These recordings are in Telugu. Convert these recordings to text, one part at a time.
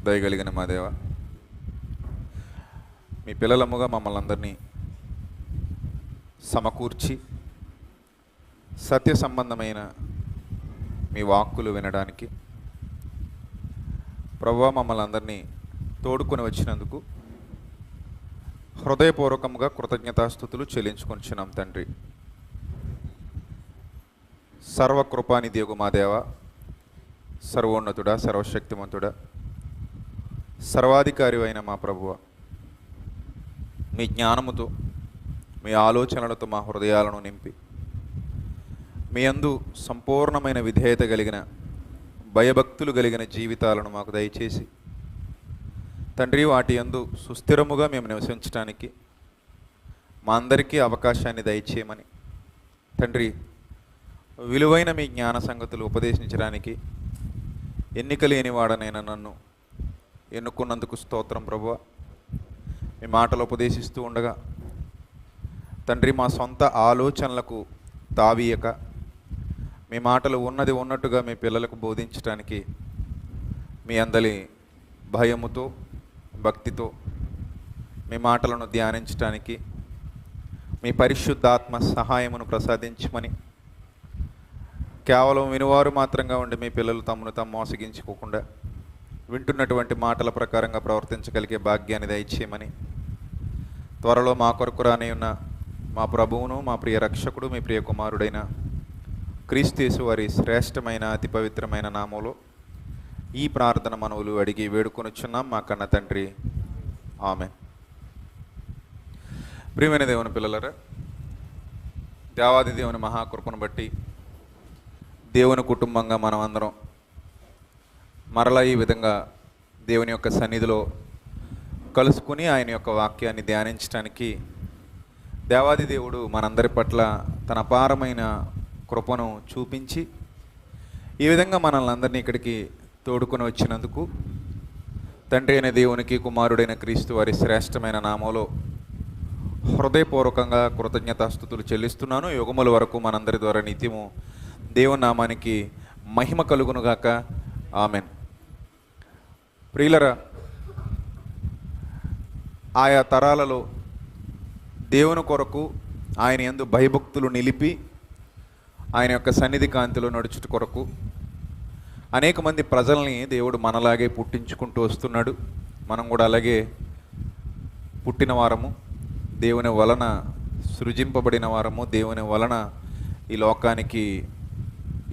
దయగలిగిన మా దేవ, మీ పిల్లలముగా మమ్మల్ని అందరినీ సమకూర్చి సత్య సంబంధమైన మీ వాక్కులు వినడానికి ప్రభువా మమ్మల్ని అందరినీ తోడుకొని వచ్చినందుకు హృదయపూర్వకంగా కృతజ్ఞతాస్తుతులు చెల్లించుకొనిచున్నాం తండ్రి. సర్వకృపానిధి యోగు మా దేవ, సర్వోన్నతుడా, సర్వశక్తిమంతుడా, సర్వాధికారి అయిన మా ప్రభువ, మీ జ్ఞానముతో మీ ఆలోచనలతో మా హృదయాలను నింపి మీ యందు సంపూర్ణమైన విధేయత కలిగిన భయభక్తులు కలిగిన జీవితాలను మాకు దయచేసి తండ్రి, వాటి యందు సుస్థిరముగా మేము నివసించడానికి మా అందరికీ అవకాశాన్ని దయచేయమని తండ్రి, విలువైన మీ జ్ఞాన సంగతులు ఉపదేశించడానికి ఎన్నిక లేని వాడనైనా నన్ను ఎన్నుకున్నందుకు స్తోత్రం ప్రభువా. మీ మాటలు ఉపదేశిస్తూ ఉండగా తండ్రి, మా సొంత ఆలోచనలకు తావీయక మీ మాటలు ఉన్నది ఉన్నట్టుగా మీ పిల్లలకు బోధించడానికి మీ అందరి భయముతో భక్తితో మీ మాటలను ధ్యానించడానికి మీ పరిశుద్ధాత్మ సహాయమును ప్రసాదించమని, కేవలం వినువారు మాత్రంగా ఉండి మీ పిల్లలు తమను తాము మోసగించుకోకుండా వింటున్నటువంటి మాటల ప్రకారంగా ప్రవర్తించగలిగే భాగ్యాన్ని దయచేయమని, త్వరలో మా కొరకు రాని ఉన్న మా ప్రభువును మా ప్రియ రక్షకుడు మీ ప్రియ కుమారుడైన క్రీస్తు యేసు వారి శ్రేష్టమైన అతి పవిత్రమైన నామములో ఈ ప్రార్థన మనవులు అడిగి వేడుకొనిచున్నాం మా కన్న తండ్రి, ఆమేన్. ప్రియమైన దేవుని పిల్లలరా, దేవాది దేవుని మహాకృపను బట్టి దేవుని కుటుంబంగా మనం అందరం మరలా ఈ విధంగా దేవుని యొక్క సన్నిధిలో కలుసుకుని ఆయన యొక్క వాక్యాన్ని ధ్యానించడానికి దేవాది దేవుడు మనందరి పట్ల తన అపారమైన కృపను చూపించి ఈ విధంగా మనల్ని అందరినీ ఇక్కడికి తోడుకొని వచ్చినందుకు తండ్రి అయిన దేవునికి, కుమారుడైన క్రీస్తు వారి శ్రేష్టమైన నామంలో హృదయపూర్వకంగా కృతజ్ఞతాస్తుతులు చెల్లిస్తున్నాను. యుగముల వరకు మనందరి ద్వారా నిత్యము దేవుని నామానికి మహిమ కలుగునుగాక, ఆమెన్. ప్రియులరా, ఆయా తరాలలో దేవుని కొరకు ఆయన యందు భయభక్తులు నిలిపి ఆయన యొక్క సన్నిధి కాంతిలో నడుచుట కొరకు అనేక మంది ప్రజల్ని దేవుడు మనలాగే పుట్టించుకుంటూ వస్తున్నాడు. మనం కూడా అలాగే పుట్టిన వారము, దేవుని వలన సృజింపబడిన వారము, దేవుని వలన ఈ లోకానికి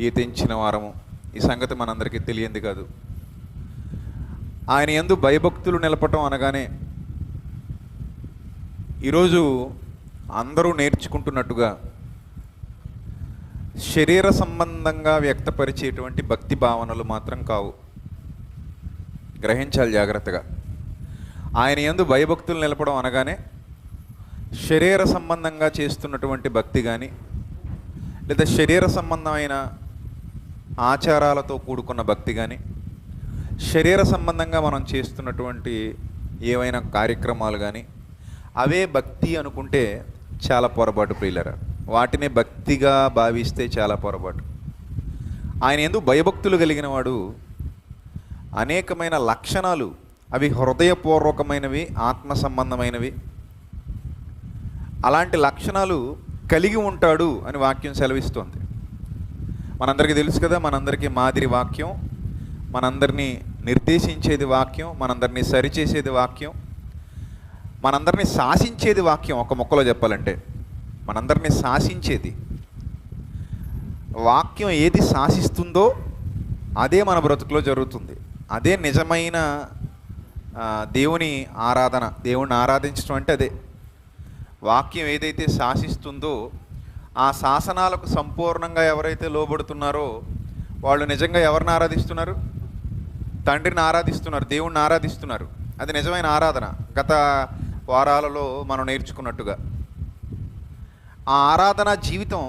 ఈతించిన వారము. ఈ సంగతి మనందరికీ తెలియంది కాదు. ఆయన యందు భయభక్తులు నిలపటం అనగానే ఈరోజు అందరూ నేర్చుకుంటున్నట్టుగా శరీర సంబంధంగా వ్యక్తపరిచేటువంటి భక్తి భావనలు మాత్రం కావు. గ్రహించాలి జాగ్రత్తగా. ఆయన యందు భయభక్తులు నిలపడం అనగానే శరీర సంబంధంగా చేస్తున్నటువంటి భక్తి కానీ, లేదా శరీర సంబంధమైన ఆచారాలతో కూడుకున్న భక్తి కానీ, శరీర సంబంధంగా మనం చేస్తున్నటువంటి ఏవైనా కార్యక్రమాలు కానీ అవే భక్తి అనుకుంటే చాలా పొరపాటు ప్రియులరా. వాటిని భక్తిగా భావిస్తే చాలా పొరపాటు. ఆయన యందు భయభక్తులు కలిగిన వాడు అనేకమైన లక్షణాలు, అవి హృదయపూర్వకమైనవి, ఆత్మ సంబంధమైనవి, అలాంటి లక్షణాలు కలిగి ఉంటాడు అని వాక్యం సెలవిస్తోంది. మనందరికీ తెలుసు కదా, మనందరికీ మాదిరి వాక్యం, మనందరినీ నిర్దేశించేది వాక్యం, మనందరినీ సరిచేసేది వాక్యం, మనందరినీ శాసించేది వాక్యం. ఒక మొక్కలో చెప్పాలంటే మనందరినీ శాసించేది వాక్యం. ఏది శాసిస్తుందో అదే మన బ్రతుకులో జరుగుతుంది. అదే నిజమైన దేవుని ఆరాధన. దేవుణ్ణి ఆరాధించడం అంటే అదే. వాక్యం ఏదైతే శాసిస్తుందో ఆ శాసనాలకు సంపూర్ణంగా ఎవరైతే లోబడుతున్నారో వాళ్ళు నిజంగా ఎవరిని ఆరాధిస్తున్నారు? తండ్రిని ఆరాధిస్తున్నారు, దేవుణ్ణి ఆరాధిస్తున్నారు. అది నిజమైన ఆరాధన. గత వారాలలో మనం నేర్చుకున్నట్టుగా ఆ ఆరాధన జీవితం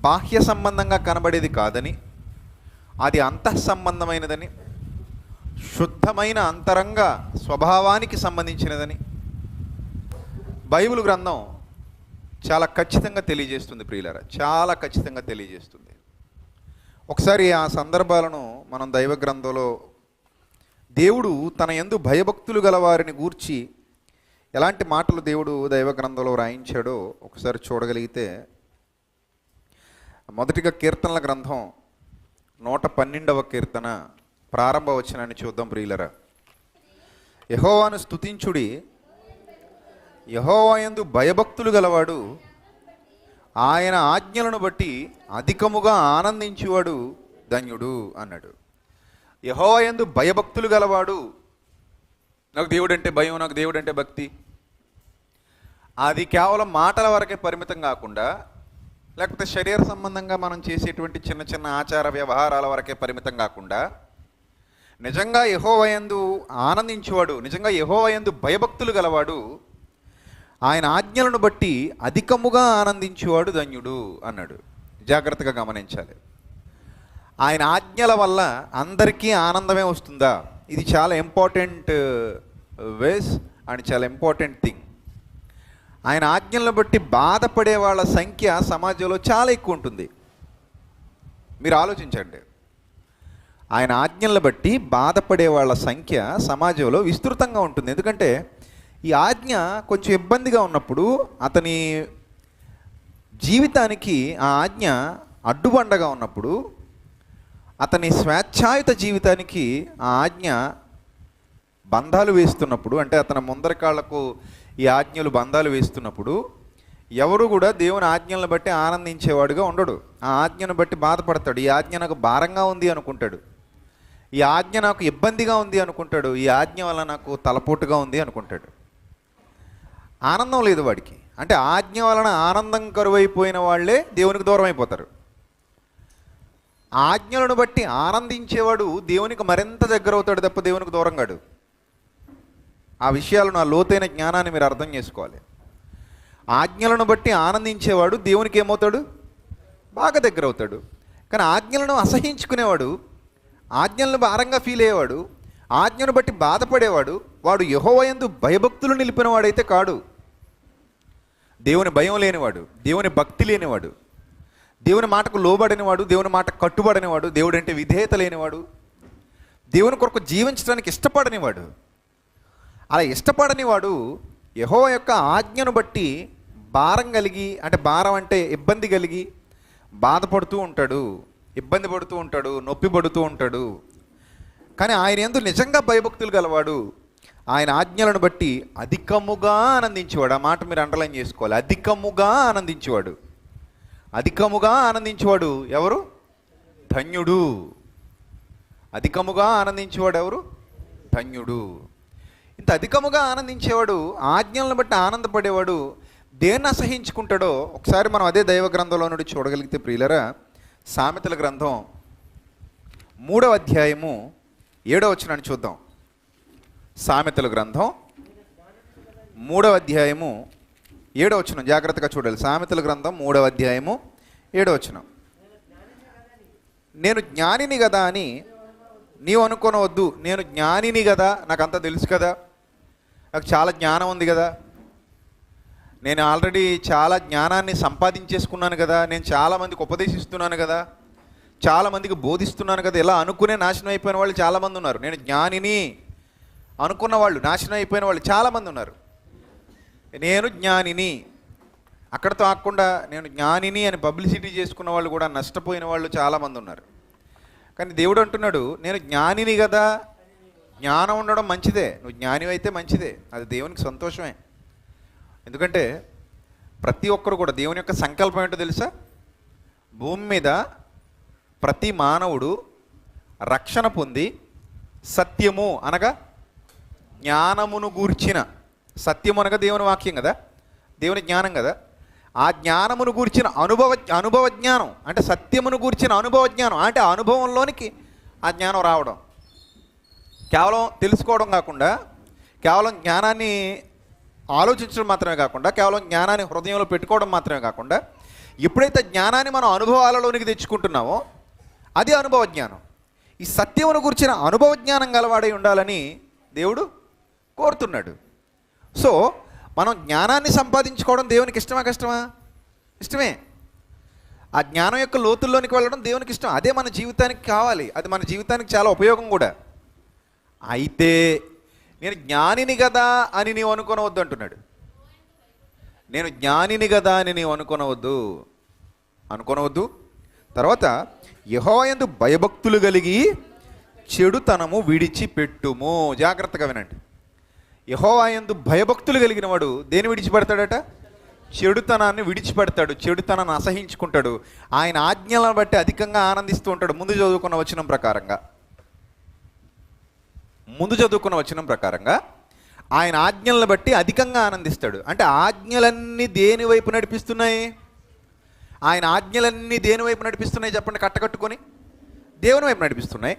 బాహ్య సంబంధంగా కనబడేది కాదని, అది అంతః సంబంధమైనదని, శుద్ధమైన అంతరంగ స్వభావానికి సంబంధించినదని బైబిల్ గ్రంథం చాలా ఖచ్చితంగా తెలియజేస్తుంది ప్రియులారా, చాలా ఖచ్చితంగా తెలియజేస్తుంది. ఒకసారి ఆ సందర్భాలను మనం దైవ గ్రంథంలో దేవుడు తన యందు భయభక్తులు గల వారిని గూర్చి ఎలాంటి మాటలు దేవుడు దైవ గ్రంథంలో రాయించాడో ఒకసారి చూడగలిగితే, మొదటిగా కీర్తనల గ్రంథం 112వ కీర్తన ప్రారంభ వచనాన్ని చూద్దాం ప్రియులరా. యెహోవాను స్తుతించుడి, యెహోవా యందు భయభక్తులు గలవాడు ఆయన ఆజ్ఞలను బట్టి అధికముగా ఆనందించువాడు ధన్యుడు అన్నాడు. యెహోవా యందు భయభక్తులు గలవాడు, నాకు దేవుడు అంటే భయం, నాకు దేవుడు అంటే భక్తి, అది కేవలం మాటల వరకే పరిమితం కాకుండా, లేకపోతే శరీర సంబంధంగా మనం చేసేటువంటి చిన్న చిన్న ఆచార వ్యవహారాల వరకే పరిమితం కాకుండా, నిజంగా యెహోవా యందు ఆనందించేవాడు, నిజంగా యెహోవా యందు భయభక్తులు గలవాడు ఆయన ఆజ్ఞలను బట్టి అధికముగా ఆనందించేవాడు ధన్యుడు అన్నాడు. జాగ్రత్తగా గమనించాలి. ఆయన ఆజ్ఞల వల్ల అందరికీ ఆనందమే వస్తుందా? ఇది చాలా ఇంపార్టెంట్ వేస్ అండ్ చాలా ఇంపార్టెంట్ థింగ్. ఆయన ఆజ్ఞలను బట్టి బాధపడే వాళ్ళ సంఖ్య సమాజంలో చాలా ఎక్కువ ఉంటుంది. మీరు ఆలోచించండి. ఆయన ఆజ్ఞలను బట్టి బాధపడే వాళ్ళ సంఖ్య సమాజంలో విస్తృతంగా ఉంటుంది. ఎందుకంటే ఈ ఆజ్ఞ కొంచెం ఇబ్బందిగా ఉన్నప్పుడు అతని జీవితానికి ఆ ఆజ్ఞ అడ్డుబండగా ఉన్నప్పుడు, అతని స్వేచ్ఛాయుత జీవితానికి ఆ ఆజ్ఞ బంధాలు వేస్తున్నప్పుడు, అంటే అతని ముందరకాళ్లకు ఈ ఆజ్ఞలు బంధాలు వేస్తున్నప్పుడు ఎవరు కూడా దేవుని ఆజ్ఞలను బట్టి ఆనందించేవాడుగా ఉండడు. ఆ ఆజ్ఞను బట్టి బాధపడతాడు. ఈ ఆజ్ఞ నాకు భారంగా ఉంది అనుకుంటాడు, ఈ ఆజ్ఞ నాకు ఇబ్బందిగా ఉంది అనుకుంటాడు, ఈ ఆజ్ఞ వల్ల నాకు తలపోటుగా ఉంది అనుకుంటాడు. ఆనందం లేదు వాడికి. అంటే ఆజ్ఞ వలన ఆనందం కరువైపోయిన వాళ్ళే దేవునికి దూరం అయిపోతారు. ఆజ్ఞలను బట్టి ఆనందించేవాడు దేవునికి మరింత దగ్గర అవుతాడు తప్ప దేవునికి దూరం కాడు. ఆ విషయాలను, ఆ లోతైన జ్ఞానాన్ని మీరు అర్థం చేసుకోవాలి. ఆజ్ఞలను బట్టి ఆనందించేవాడు దేవునికి ఏమవుతాడు? బాగా దగ్గర అవుతాడు. కానీ ఆజ్ఞలను అసహించుకునేవాడు, ఆజ్ఞలను భారంగా ఫీల్ అయ్యేవాడు, ఆజ్ఞను బట్టి బాధపడేవాడు, వాడు యెహోవా యందు భయభక్తులు నిలిపిన వాడైతే కాడు. దేవుని భయం లేనివాడు, దేవుని భక్తి లేనివాడు, దేవుని మాటకు లోబడినవాడు, దేవుని మాట కట్టుబడినవాడు, దేవుడు అంటే విధేయత లేనివాడు, దేవుని కొరకు జీవించడానికి ఇష్టపడనివాడు. అలా ఇష్టపడనివాడు యెహోవా యొక్క ఆజ్ఞను బట్టి భారం కలిగి, అంటే భారం అంటే ఇబ్బంది కలిగి బాధపడుతూ ఉంటాడు, ఇబ్బంది పడుతూ ఉంటాడు, నొప్పి పడుతూ ఉంటాడు. కానీ ఆయన యందు నిజంగా భయభక్తులు గలవాడు ఆయన ఆజ్ఞలను బట్టి అధికముగా ఆనందించేవాడు. ఆ మాట మీరు అండర్లైన్ చేసుకోవాలి. అధికముగా ఆనందించేవాడు. అధికముగా ఆనందించేవాడు ఎవరు? ధన్యుడు. అధికముగా ఆనందించేవాడు ఎవరు? ధన్యుడు. ఇంత అధికముగా ఆనందించేవాడు, ఆజ్ఞలను బట్టి ఆనందపడేవాడు దేన్ని అసహించుకుంటాడో ఒకసారి మనం అదే దైవ గ్రంథంలో నుండి చూడగలిగితే ప్రియులరా, సామెతల గ్రంథం 3వ అధ్యాయము 7వ వచనాన్ని చూద్దాం. సామెతల గ్రంథం 3వ అధ్యాయము 7వ వచనం జాగ్రత్తగా చూడాలి. సామెతల గ్రంథం 3వ అధ్యాయము 7వ వచనం. నేను జ్ఞానిని కదా అని నీవు అనుకోనవద్దు. నేను జ్ఞానిని కదా, నాకు అంతా తెలుసు కదా, నాకు చాలా జ్ఞానం ఉంది కదా, నేను ఆల్రెడీ చాలా జ్ఞానాన్ని సంపాదించేసుకున్నాను కదా, నేను చాలామందికి ఉపదేశిస్తున్నాను కదా, చాలామందికి బోధిస్తున్నాను కదా, ఇలా అనుకునే నాశనం అయిపోయిన వాళ్ళు చాలామంది ఉన్నారు. నేను జ్ఞానిని అనుకున్న వాళ్ళు నాశనం అయిపోయిన వాళ్ళు చాలామంది ఉన్నారు. నేను జ్ఞానిని అక్కడతో ఆకుండా నేను జ్ఞానిని అని పబ్లిసిటీ చేసుకున్న వాళ్ళు కూడా నష్టపోయిన వాళ్ళు చాలామంది ఉన్నారు. కానీ దేవుడు అంటున్నాడు, నేను జ్ఞానిని కదా. జ్ఞానం ఉండడం మంచిదే, నువ్వు జ్ఞాని అయితే మంచిదే, అది దేవునికి సంతోషమే. ఎందుకంటే ప్రతి ఒక్కరు కూడా దేవుని యొక్క సంకల్పం ఏంటో తెలుసా? భూమి మీద ప్రతి మానవుడు రక్షణ పొంది సత్యము అనగా జ్ఞానమును గూర్చిన, సత్యము అనగా దేవుని వాక్యం కదా, దేవుని జ్ఞానం కదా, ఆ జ్ఞానమును గూర్చిన అనుభవ జ్ఞానం, అంటే సత్యమును గూర్చిన అనుభవ జ్ఞానం, అంటే ఆ అనుభవంలోనికి ఆ జ్ఞానం రావడం. కేవలం తెలుసుకోవడం కాకుండా, కేవలం జ్ఞానాన్ని ఆలోచించడం మాత్రమే కాకుండా, కేవలం జ్ఞానాన్ని హృదయంలో పెట్టుకోవడం మాత్రమే కాకుండా, ఎప్పుడైతే జ్ఞానాన్ని మనం అనుభవాలలోనికి తెచ్చుకుంటున్నామో అది అనుభవ జ్ఞానం. ఈ సత్యమును గురించిన అనుభవ జ్ఞానం గలవాడై ఉండాలని దేవుడు కోరుతున్నాడు. సో మనం జ్ఞానాన్ని సంపాదించుకోవడం దేవునికి ఇష్టమా కష్టమా? ఇష్టమే. ఆ జ్ఞానం యొక్క లోతుల్లోనికి వెళ్ళడం దేవునికి ఇష్టం. అదే మన జీవితానికి కావాలి, అది మన జీవితానికి చాలా ఉపయోగం కూడా. అయితే నేను జ్ఞానిని కదా అని నీవు అనుకోనవద్దు అంటున్నాడు. నేను జ్ఞానిని కదా అని నీవు అనుకోనవద్దు. తర్వాత యెహోవా యందు భయభక్తులు కలిగి చెడుతనము విడిచిపెట్టుము. జాగ్రత్తగా వినండి. యెహోవా యందు భయభక్తులు కలిగిన వాడు దేని విడిచిపెడతాడట? చెడుతనాన్ని విడిచిపెడతాడు, చెడుతనాన్ని అసహించుకుంటాడు, ఆయన ఆజ్ఞలను బట్టి అధికంగా ఆనందిస్తూ ఉంటాడు. ముందు చదువుకున్న వచనం ప్రకారంగా ఆయన ఆజ్ఞలను బట్టి అధికంగా ఆనందిస్తాడు. అంటే ఆజ్ఞలన్నీ దేని వైపు నడిపిస్తున్నాయి? ఆయన ఆజ్ఞలన్నీ దేని వైపు నడిపిస్తున్నాయి చెప్పండి? కట్టకట్టుకొని దేవుని వైపు నడిపిస్తున్నాయి.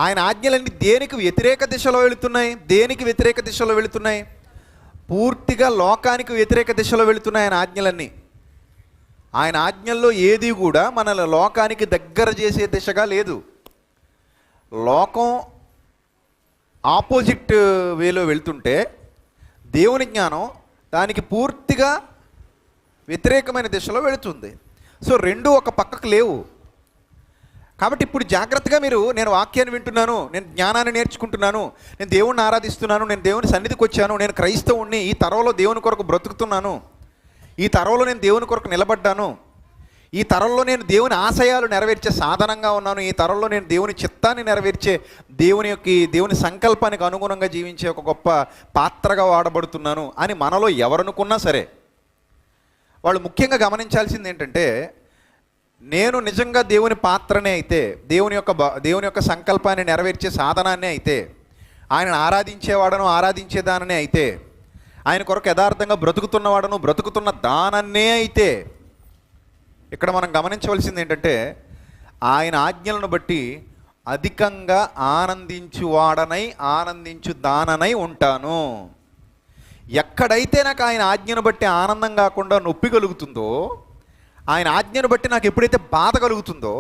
ఆయన ఆజ్ఞలన్నీ దేనికి వ్యతిరేక దిశలో వెళుతున్నాయి? పూర్తిగా లోకానికి వ్యతిరేక దిశలో వెళుతున్నాయి ఆయన ఆజ్ఞలన్నీ. ఆయన ఆజ్ఞల్లో ఏది కూడా మనల్ని లోకానికి దగ్గర చేసే దిశగా లేదు. లోకం ఆపోజిట్ వేలో వెళ్తుంటే దేవుని జ్ఞానం దానికి పూర్తిగా వ్యతిరేకమైన దిశలో వెళుతుంది. సో రెండు ఒక పక్కకు లేవు. కాబట్టి ఇప్పుడు జాగ్రత్తగా మీరు, నేను వాక్యాన్ని వింటున్నాను, నేను జ్ఞానాన్ని నేర్చుకుంటున్నాను, నేను దేవుణ్ణి ఆరాధిస్తున్నాను, నేను దేవుని సన్నిధికి వచ్చాను, నేను క్రైస్తవుణ్ణి, ఈ తరంలో దేవుని కొరకు బ్రతుకుతున్నాను, ఈ తరంలో నేను దేవుని కొరకు నిలబడ్డాను, ఈ తరంలో నేను దేవుని ఆశయాలు నెరవేర్చే సాధనంగా ఉన్నాను, ఈ తరంలో నేను దేవుని చిత్తాన్ని నెరవేర్చే దేవుని సంకల్పానికి అనుగుణంగా జీవించే ఒక గొప్ప పాత్రగా వాడబడుతున్నాను అని మనలో ఎవరనుకున్నా సరే వాళ్ళు ముఖ్యంగా గమనించాల్సింది ఏంటంటే, నేను నిజంగా దేవుని పాత్రనే అయితే, దేవుని యొక్క సంకల్పాన్ని నెరవేర్చే సాధనాన్నే అయితే, ఆయనను ఆరాధించేదాననే అయితే, ఆయన కొరకు యథార్థంగా బ్రతుకుతున్న దానన్నే అయితే, ఇక్కడ మనం గమనించవలసింది ఏంటంటే, ఆయన ఆజ్ఞలను బట్టి అధికంగా ఆనందించు దాననై ఉంటాను. ఎక్కడైతే నాకు ఆయన ఆజ్ఞను బట్టి ఆనందం కాకుండా నొప్పి కలుగుతుందో, ఆయన ఆజ్ఞను బట్టి నాకు ఎప్పుడైతే బాధ కలుగుతుందో,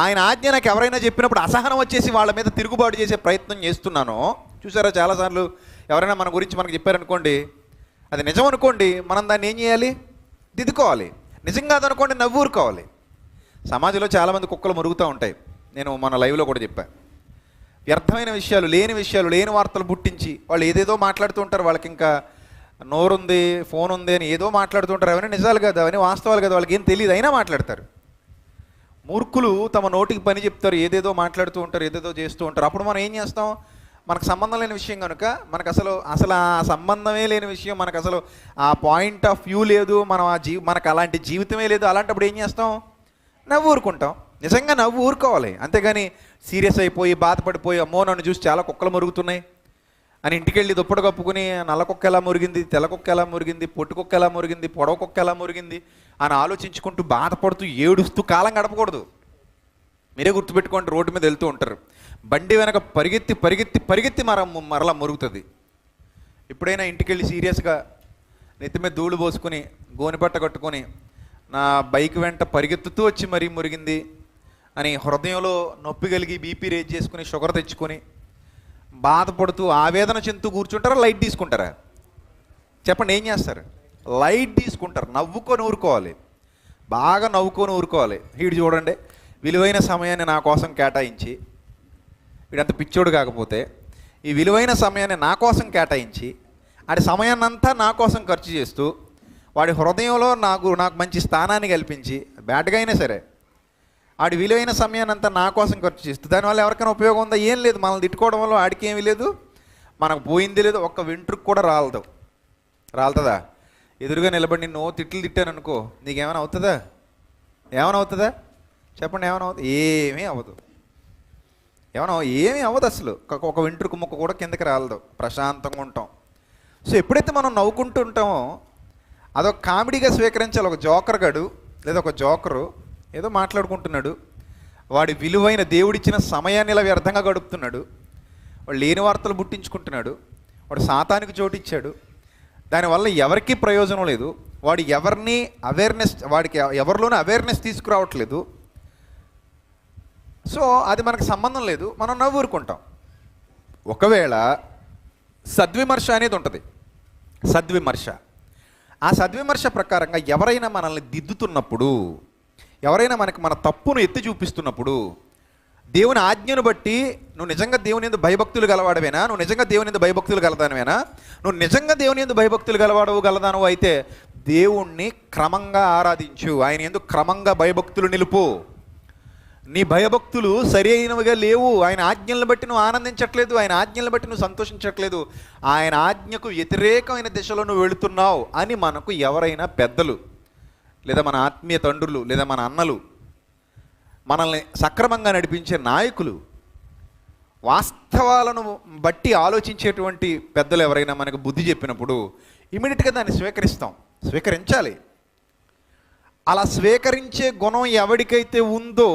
ఆయన ఆజ్ఞ నాకు ఎవరైనా చెప్పినప్పుడు అసహనం వచ్చేసి వాళ్ళ మీద తిరుగుబాటు చేసే ప్రయత్నం చేస్తున్నానో, చూసారా చాలాసార్లు ఎవరైనా మన గురించి మనకు చెప్పారనుకోండి, అది నిజం అనుకోండి, మనం దాన్ని ఏం చేయాలి? దిద్దుకోవాలి. నిజం కాదనుకోండి, నవ్వూరుకోవాలి. సమాజంలో చాలామంది కుక్కలు మురుగుతూ ఉంటాయి. నేను మన లైవ్లో కూడా చెప్పాను. వ్యర్థమైన విషయాలు, లేని వార్తలు పుట్టించి వాళ్ళు ఏదేదో మాట్లాడుతూ ఉంటారు. వాళ్ళకి ఇంకా నోరుంది, ఫోన్ ఉంది అని ఏదో మాట్లాడుతుంటారు. అవన్నీ నిజాలు కదా, అవన్నీ వాస్తవాలు కదా, వాళ్ళకి ఏం తెలియదు, అయినా మాట్లాడతారు. మూర్ఖులు తమ నోటికి పని చెప్తారు, ఏదేదో మాట్లాడుతూ ఉంటారు, ఏదేదో చేస్తూ ఉంటారు. అప్పుడు మనం ఏం చేస్తాం? మనకు సంబంధం లేని విషయం కనుక, మనకు అసలు ఆ సంబంధమే లేని విషయం, మనకు అసలు ఆ పాయింట్ ఆఫ్ వ్యూ లేదు, మనకు అలాంటి జీవితమే లేదు. అలాంటప్పుడు ఏం చేస్తాం? నవ్వు ఊరుకుంటాం. నిజంగా నవ్వు ఊరుకోవాలి, అంతేగాని సీరియస్ అయిపోయి బాధపడిపోయి, అమ్మో నన్ను చూసి చాలా కుక్కలు మురుగుతున్నాయి అని ఇంటికి వెళ్ళి దుప్పటి కప్పుకుని నల్ల కుక్క ఎలా మురిగింది, తెల్ల కుక్క ఎలా మురిగింది, పొట్టు కుక్క ఎలా మురిగింది, పొడవ కుక్క ఎలా మురిగింది అని ఆలోచించుకుంటూ బాధపడుతూ ఏడుస్తూ కాలం గడపకూడదు. మీరే గుర్తుపెట్టుకోండి, రోడ్డు మీద వెళ్తూ ఉంటారు, బండి వెనక పరిగెత్తి మరలా మురుగుతుంది. ఎప్పుడైనా ఇంటికి వెళ్ళి సీరియస్గా నెత్తి మీద ధూళి పోసుకొని గోనిపట్ట కట్టుకొని నా బైక్ వెంట పరిగెత్తుతూ వచ్చి మరీ మురిగింది అని హృదయంలో నొప్పి కలిగి బీపీ రేజ్ చేసుకుని షుగర్ తెచ్చుకొని బాధపడుతూ ఆవేదన చెందుతూ కూర్చుంటారా? లైట్ తీసుకుంటారా? చెప్పండి, ఏం చేస్తారు? లైట్ తీసుకుంటారు. నవ్వుకొని ఊరుకోవాలి, బాగా నవ్వుకొని ఊరుకోవాలి. వీడు చూడండి, విలువైన సమయాన్ని నా కోసం కేటాయించి, వీడంత పిచ్చోడు కాకపోతే ఈ విలువైన సమయాన్ని నా కోసం కేటాయించి, ఆడి సమయాన్నంతా నా కోసం ఖర్చు చేస్తూ, వాడి హృదయంలో నాకు మంచి స్థానాన్ని కల్పించి, బ్యాడ్గా అయినా సరే ఆడి విలువైన సమయాన్నంతా నా కోసం ఖర్చు చేస్తూ, దానివల్ల ఎవరికైనా ఉపయోగం ఉందా? ఏం లేదు. మనల్ని తిట్టుకోవడం వల్ల ఆడికి ఏమీ లేదు, మనకు పోయింది లేదు, ఒక్క వెంట్రుకు కూడా రాలుతుందా? ఎదురుగా నిలబడి నిన్ను తిట్లు తిట్టాను అనుకో, నీకేమైనా అవుతుందా? చెప్పండి, ఏమైనా అవుతుంది? ఏమీ అవ్వదు. ఏమీ అవ్వదు అసలు. ఒక వెంట్రుకు ముక్క కూడా కిందకి రాలదు, ప్రశాంతంగా ఉంటాం. సో ఎప్పుడైతే మనం నవ్వుకుంటూ ఉంటామో అదొక కామెడీగా స్వీకరించాలి. ఒక జోకర్ గడు లేదా ఒక జోకరు ఏదో మాట్లాడుకుంటున్నాడు, వాడి విలువైన దేవుడిచ్చిన సమయాన్ని ఇలా వ్యర్థంగా గడుపుతున్నాడు, వాడు లేని వార్తలు పుట్టించుకుంటున్నాడు, వాడు సాతానికి చోటిచ్చాడు, దానివల్ల ఎవరికీ ప్రయోజనం లేదు, వాడికి ఎవరిలోనూ అవేర్నెస్ తీసుకురావట్లేదు. సో అది మనకు సంబంధం లేదు, మనం నవ్వురుకుంటాం. ఒకవేళ సద్విమర్శ అనేది ఉంటుంది, ఆ సద్విమర్శ ప్రకారంగా ఎవరైనా మనల్ని దిద్దుతున్నప్పుడు, ఎవరైనా మన తప్పును ఎత్తి చూపిస్తున్నప్పుడు, దేవుని ఆజ్ఞను బట్టి నువ్వు నిజంగా దేవుని యందు భయభక్తులు గలవాడవేనా? నువ్వు నిజంగా దేవుని యందు భయభక్తులు గలదానవేనా? నువ్వు నిజంగా దేవుని యందు భయభక్తులు గలదానవు అయితే దేవుణ్ణి క్రమంగా ఆరాధించు, ఆయన యందు క్రమంగా భయభక్తులు నిలుపు. నీ భయభక్తులు సరి అయినవిగా లేవు. ఆయన ఆజ్ఞలను బట్టి నువ్వు ఆనందించట్లేదు, ఆయన ఆజ్ఞలను బట్టి నువ్వు సంతోషించట్లేదు, ఆయన ఆజ్ఞకు వ్యతిరేకమైన దిశలో నువ్వు వెళుతున్నావు అని మనకు ఎవరైనా పెద్దలు, లేదా మన ఆత్మీయ తండ్రులు, లేదా మన అన్నలు, మనల్ని సక్రమంగా నడిపించే నాయకులు, వాస్తవాలను బట్టి ఆలోచించేటువంటి పెద్దలు ఎవరైనా మనకు బుద్ధి చెప్పినప్పుడు ఇమీడియట్గా దాన్ని స్వీకరించాలి. అలా స్వీకరించే గుణం ఎవరికైతే ఉందో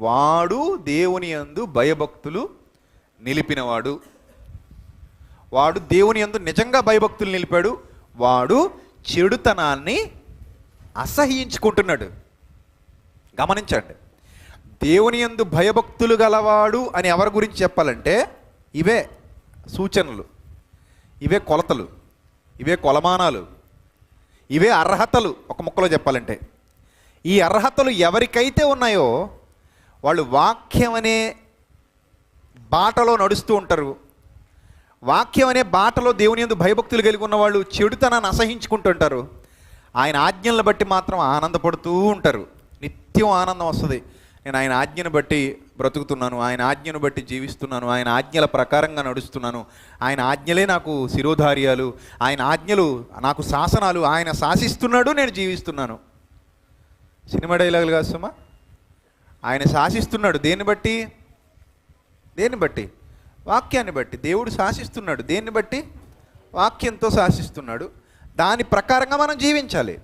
వాడు దేవుని యందు భయభక్తులు నిలిపినవాడు. వాడు దేవుని యందు నిజంగా భయభక్తులు నిలిపాడు. వాడు చెడుతనాన్ని అసహ్యించుకుంటున్నాడు. గమనించండి, దేవుని యందు భయభక్తులు గలవాడు అని ఎవరి గురించి చెప్పాలంటే ఇవే సూచనలు, ఇవే కొలతలు, ఇవే కొలమానాలు, ఇవే అర్హతలు. ఒక ముక్కలో చెప్పాలంటే ఈ అర్హతలు ఎవరికైతే ఉన్నాయో వాళ్ళు వాక్యం అనే బాటలో నడుస్తూ ఉంటారు. వాక్యం అనే బాటలో దేవుని యందు భయభక్తులు కలిగి ఉన్న వాళ్ళు చెడుతనాన్ని అసహించుకుంటుంటారు. ఆయన ఆజ్ఞలను బట్టి మాత్రం ఆనందపడుతూ ఉంటారు. నిత్యం ఆనందం వస్తుంది. నేను ఆయన ఆజ్ఞను బట్టి బ్రతుకుతున్నాను, ఆయన ఆజ్ఞను బట్టి జీవిస్తున్నాను, ఆయన ఆజ్ఞల ప్రకారంగా నడుస్తున్నాను, ఆయన ఆజ్ఞలే నాకు శిరోధార్యాలు, ఆయన ఆజ్ఞలు నాకు శాసనాలు, ఆయన శాసిస్తున్నాడు, నేను జీవిస్తున్నాను. సినిమా డైలాగులు కాదు సుమా. ఆయన శాసిస్తున్నాడు దేన్ని బట్టి? వాక్యాన్ని బట్టి. దేవుడు శాసిస్తున్నాడు దేన్ని బట్టి? వాక్యంతో శాసిస్తున్నాడు. దాని ప్రకారంగా మనం జీవించాలి.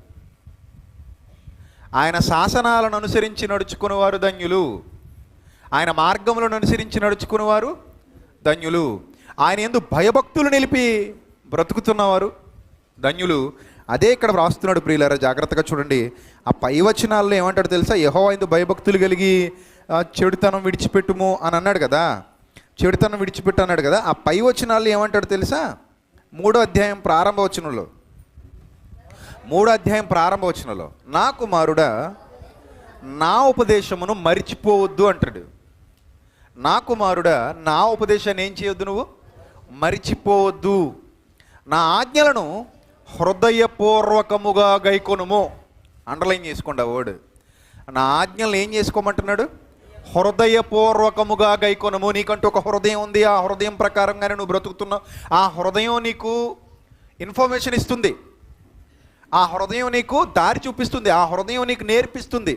ఆయన శాసనాలను అనుసరించి నడుచుకునేవారు ధన్యులు, ఆయన మార్గములను అనుసరించి నడుచుకునేవారు ధన్యులు, ఆయన యందు భయభక్తులు నిలిపి బ్రతుకుతున్నవారు ధన్యులు. అదే ఇక్కడ వ్రాస్తున్నాడు ప్రియులారా, జాగ్రత్తగా చూడండి. ఆ పై వచనాల్లో ఏమంటాడు తెలుసా? యెహోవా యందు భయభక్తులు కలిగి చెడుతనం విడిచిపెట్టుము అని అన్నాడు కదా, చెడుతనం విడిచిపెట్టు అన్నాడు కదా. ఆ పై వచనాల్లో ఏమంటాడు తెలుసా? 3వ అధ్యాయం ప్రారంభ వచనంలో నా కుమారుడా నా ఉపదేశమును మరిచిపోవద్దు అంటాడు. నా కుమారుడా నా ఉపదేశాన్ని ఏం చేయొద్దు? నువ్వు మరిచిపోవద్దు. నా ఆజ్ఞలను హృదయపూర్వకముగా గైకొనుము. అండర్లైన్ చేసుకోండి ఆ వర్డ్. నా ఆజ్ఞలను ఏం చేసుకోమంటున్నాడు? హృదయపూర్వకముగా గైకొనుము. నీకంటూ ఒక హృదయం ఉంది, ఆ హృదయం ప్రకారంగానే నువ్వు బ్రతుకుతున్నావు. ఆ హృదయం నీకు ఇన్ఫర్మేషన్ ఇస్తుంది, ఆ హృదయం నీకు దారి చూపిస్తుంది, ఆ హృదయం నీకు నేర్పిస్తుంది,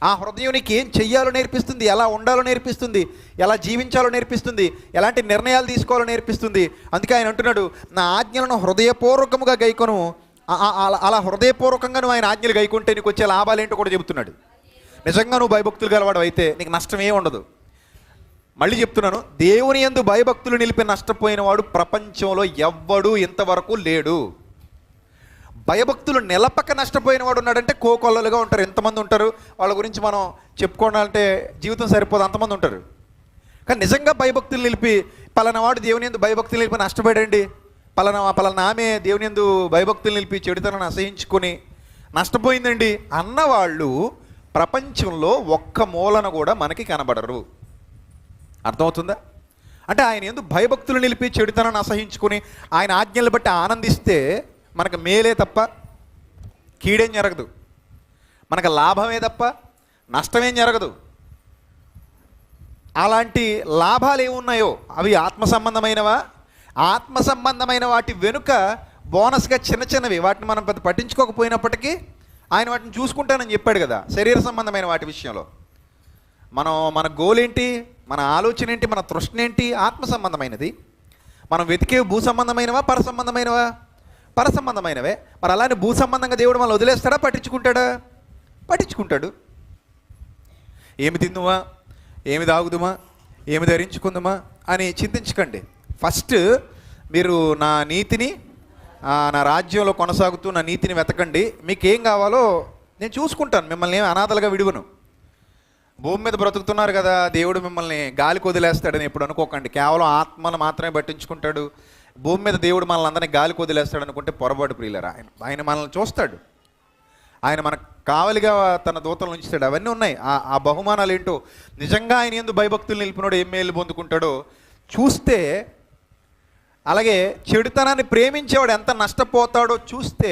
ఆ హృదయం నీకు ఏం చెయ్యాలో నేర్పిస్తుంది, ఎలా ఉండాలో నేర్పిస్తుంది, ఎలా జీవించాలో నేర్పిస్తుంది, ఎలాంటి నిర్ణయాలు తీసుకోవాలో నేర్పిస్తుంది. అందుకే ఆయన అంటున్నాడు, నా ఆజ్ఞలను హృదయపూర్వకముగా గైకొను. అలా హృదయపూర్వకంగా నువ్వు ఆయన ఆజ్ఞలు గైకుంటే నీకు వచ్చే లాభాలు ఏంటో కూడా చెబుతున్నాడు. నిజంగా నువ్వు భయభక్తులు గలవాడు అయితే నీకు నష్టం ఏమి ఉండదు. మళ్ళీ చెప్తున్నాను, దేవుని యందు భయభక్తులు నిలిపి నష్టపోయిన వాడు ప్రపంచంలో ఎవ్వడూ ఇంతవరకు లేడు. భయభక్తులు నిలపక నష్టపోయిన వాడు ఉన్నాడంటే కోకొల్లలుగా ఉంటారు. ఎంతమంది ఉంటారు, వాళ్ళ గురించి మనం చెప్పుకోవాలంటే జీవితం సరిపోదు, అంతమంది ఉంటారు. కానీ నిజంగా భయభక్తులు నిలిపి పలానా వాడు దేవుని యందు భయభక్తులు నిలిపి నష్టపోయాడండి, పలానా ఆమె దేవుని యందు భయభక్తులు నిలిపి చెడుతనాన్ని అసహించుకొని నష్టపోయిందండి అన్నవాళ్ళు ప్రపంచంలో ఒక్క మూలన కూడా మనకి కనబడరు. అర్థమవుతుందా? అంటే ఆయన యందు భయభక్తులు నిలిపి చెడుతనాన్ని అసహించుకొని ఆయన ఆజ్ఞలు బట్టి ఆనందిస్తే మనకు మేలే తప్ప కీడేం జరగదు, మనకు లాభమే తప్ప నష్టమేం జరగదు. అలాంటి లాభాలు ఏమున్నాయో అవి ఆత్మ సంబంధమైనవా? ఆత్మ సంబంధమైన వాటి వెనుక బోనస్గా చిన్నవి, వాటిని మనం పెద్ద పట్టించుకోకపోయినప్పటికీ ఆయన వాటిని చూసుకుంటానని చెప్పాడు కదా. శరీర సంబంధమైన వాటి విషయంలో మన గోల్ ఏంటి, మన ఆలోచన ఏంటి, మన తృష్ణ ఏంటి? ఆత్మ సంబంధమైనది. మనం వెతికే భూ సంబంధమైనవా పర సంబంధమైనవా? పర సంబంధమైనవే. మరి అలానే భూ సంబంధంగా దేవుడు మనల్ని వదిలేస్తాడా, పట్టించుకుంటాడా? పట్టించుకుంటాడు. ఏమి తిందుమా, ఏమి తాగుదుమా, ఏమి ధరించుకుందుమా అని చింతించకండి. ఫస్ట్ మీరు నా నీతిని, నా రాజ్యంలో కొనసాగుతూ నా నీతిని వెతకండి. మీకు ఏం కావాలో నేను చూసుకుంటాను, మిమ్మల్ని ఏమి అనాథలుగా విడువను. భూమి మీద బ్రతుకుతున్నారు కదా, దేవుడు మిమ్మల్ని గాలికి వదిలేస్తాడని ఎప్పుడు అనుకోకండి. కేవలం ఆత్మను మాత్రమే పట్టించుకుంటాడు. భూమి మీద దేవుడు మనల్ని అందరినీ గాలికి వదిలేస్తాడు అనుకుంటే పొరపాటు ప్రియులరా. ఆయన మనల్ని చూస్తాడు, ఆయన మనకు కావలిగా తన దూతలను ఉంచుతాడు. అవన్నీ ఉన్నాయి. ఆ బహుమానాలు ఏంటో, నిజంగా ఆయన యందు భయభక్తులు నిలిపినోడు ఏం మేలు పొందుకుంటాడో చూస్తే, అలాగే చెడుతనాన్ని ప్రేమించేవాడు ఎంత నష్టపోతాడో చూస్తే,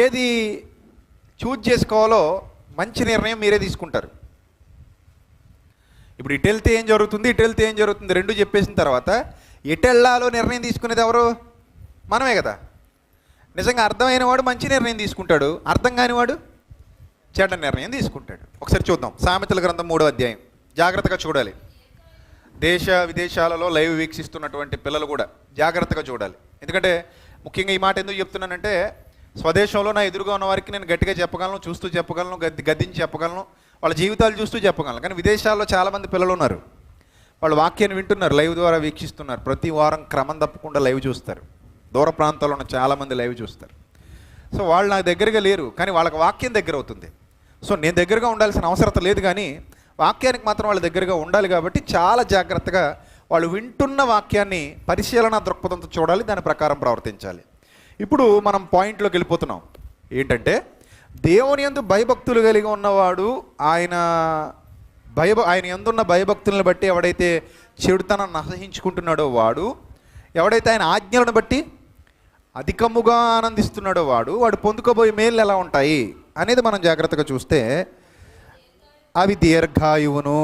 ఏది చూజ్ చేసుకోవాలో మంచి నిర్ణయం మీరే తీసుకుంటారు. ఇప్పుడు ఇటు వెళ్తే ఏం జరుగుతుంది, ఇటు వెళ్తే ఏం జరుగుతుంది రెండు చెప్పేసిన తర్వాత ఎటు వెళ్ళాలో నిర్ణయం తీసుకునేది ఎవరు? మనమే కదా. నిజంగా అర్థమైన వాడు మంచి నిర్ణయం తీసుకుంటాడు, అర్థం కానివాడు చెడ్డ నిర్ణయం తీసుకుంటాడు. ఒకసారి చూద్దాం సామెతల గ్రంథం 3వ అధ్యాయం. జాగ్రత్తగా చూడాలి. దేశ విదేశాలలో లైవ్ వీక్షిస్తున్నటువంటి పిల్లలు కూడా జాగ్రత్తగా చూడాలి. ఎందుకంటే ముఖ్యంగా ఈ మాట ఎందుకు చెప్తున్నానంటే, స్వదేశంలో నా ఎదురుగా ఉన్న వారికి నేను గట్టిగా చెప్పగలను, చూస్తూ చెప్పగలను, గద్దించి చెప్పగలను, వాళ్ళ జీవితాలు చూస్తూ చెప్పగలను. కానీ విదేశాల్లో చాలామంది పిల్లలు ఉన్నారు, వాళ్ళు వాక్యాన్ని వింటున్నారు, లైవ్ ద్వారా వీక్షిస్తున్నారు, ప్రతి వారం క్రమం తప్పకుండా లైవ్ చూస్తారు. దూర ప్రాంతాల్లో ఉన్న చాలామంది లైవ్ చూస్తారు. సో వాళ్ళు నాకు దగ్గరగా లేరు, కానీ వాళ్ళకి వాక్యం దగ్గర అవుతుంది. సో నేను దగ్గరగా ఉండాల్సిన అవసరం లేదు, కానీ వాక్యానికి మాత్రం వాళ్ళ దగ్గరగా ఉండాలి. కాబట్టి చాలా జాగ్రత్తగా వాళ్ళు వింటున్న వాక్యాన్ని పరిశీలన దృక్పథంతో చూడాలి, దాని ప్రకారం ప్రవర్తించాలి. ఇప్పుడు మనం పాయింట్లోకి వెళ్ళిపోతున్నాం. ఏంటంటే, దేవుని యందు భయభక్తులు కలిగి ఉన్నవాడు ఆయన యందున్న భయభక్తులను బట్టి ఎవడైతే చెడుతనాన్ని అసహించుకుంటున్నాడో వాడు, ఎవడైతే ఆయన ఆజ్ఞలను బట్టి అధికముగా ఆనందిస్తున్నాడో వాడు పొందుకోబోయే మేలు ఎలా ఉంటాయి అనేది మనం జాగ్రత్తగా చూస్తే, అవి దీర్ఘాయువును.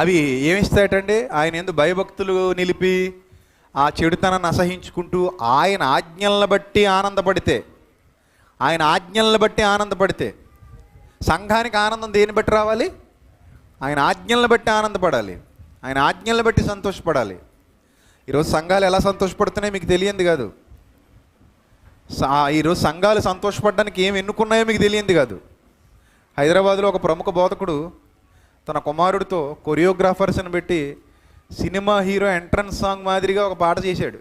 అవి ఏమిస్తాయటండి? ఆయన యందు భయభక్తులు నిలిపి ఆ చెడుతనాన్ని అసహించుకుంటూ ఆయన ఆజ్ఞలను బట్టి ఆనందపడితే, సంఘానికి ఆనందం దేని బట్టి రావాలి? ఆయన ఆజ్ఞలను బట్టి ఆనందపడాలి, ఆయన ఆజ్ఞలను బట్టి సంతోషపడాలి. ఈరోజు సంఘాలు ఎలా సంతోషపడుతున్నాయో మీకు తెలియంది కాదు. ఈరోజు సంఘాలు సంతోషపడడానికి ఏం ఎన్నుకున్నాయో మీకు తెలియంది కాదు. హైదరాబాద్లో ఒక ప్రముఖ బోధకుడు తన కుమారుడితో కొరియోగ్రాఫర్స్ని పెట్టి సినిమా హీరో ఎంట్రన్స్ సాంగ్ మాదిరిగా ఒక పాట చేశాడు.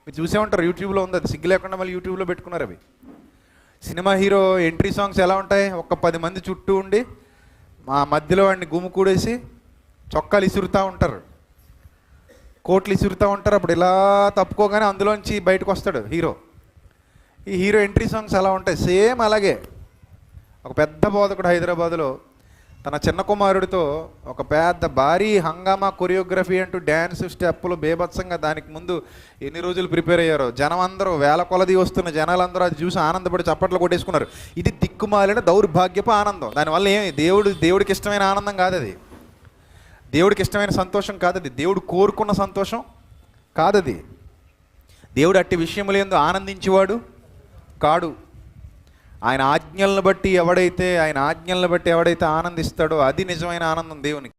మీరు చూసే ఉంటారు, యూట్యూబ్లో ఉంది. అది సిగ్గు లేకుండా మళ్ళీ యూట్యూబ్లో పెట్టుకున్నారు. అవి సినిమా హీరో ఎంట్రీ సాంగ్స్ ఎలా ఉంటాయి? ఒక 10 మంది చుట్టూ ఉండి మా మధ్యలో వాడిని గుమ్ముకూడేసి చొక్కాలు ఇసురుతూ ఉంటారు, కోట్లు ఇసురుతూ ఉంటారు. అప్పుడు ఇలా తప్పుకోగానే అందులోంచి బయటకు వస్తాడు హీరో. ఈ హీరో ఎంట్రీ సాంగ్స్ ఎలా ఉంటాయి? సేమ్ అలాగే ఒక పెద్ద బోధకుడు హైదరాబాదులో తన చిన్న కుమారుడితో ఒక పెద్ద భారీ హంగామా కొరియోగ్రఫీ అంటూ డ్యాన్స్ స్టెప్పులు బేభత్సంగా, దానికి ముందు ఎన్ని రోజులు ప్రిపేర్ అయ్యారో. జనం అందరూ వేల కొలది వస్తున్న జనాలందరూ అది చూసి ఆనందపడి చప్పట్లు కొట్టేసుకున్నారు. ఇది దిక్కుమాలిన దౌర్భాగ్యపు ఆనందం. దానివల్ల ఏమి దేవుడికి ఇష్టమైన ఆనందం కాదది, దేవుడికి ఇష్టమైన సంతోషం కాదది, దేవుడు కోరుకున్న సంతోషం కాదది. దేవుడు అట్టి విషయములు యందు ఆనందించేవాడు కాడు. ఆయన ఆజ్ఞలను బట్టి ఎవడైతే ఆనందిస్తాడో అది నిజమైన ఆనందం దేవునికి.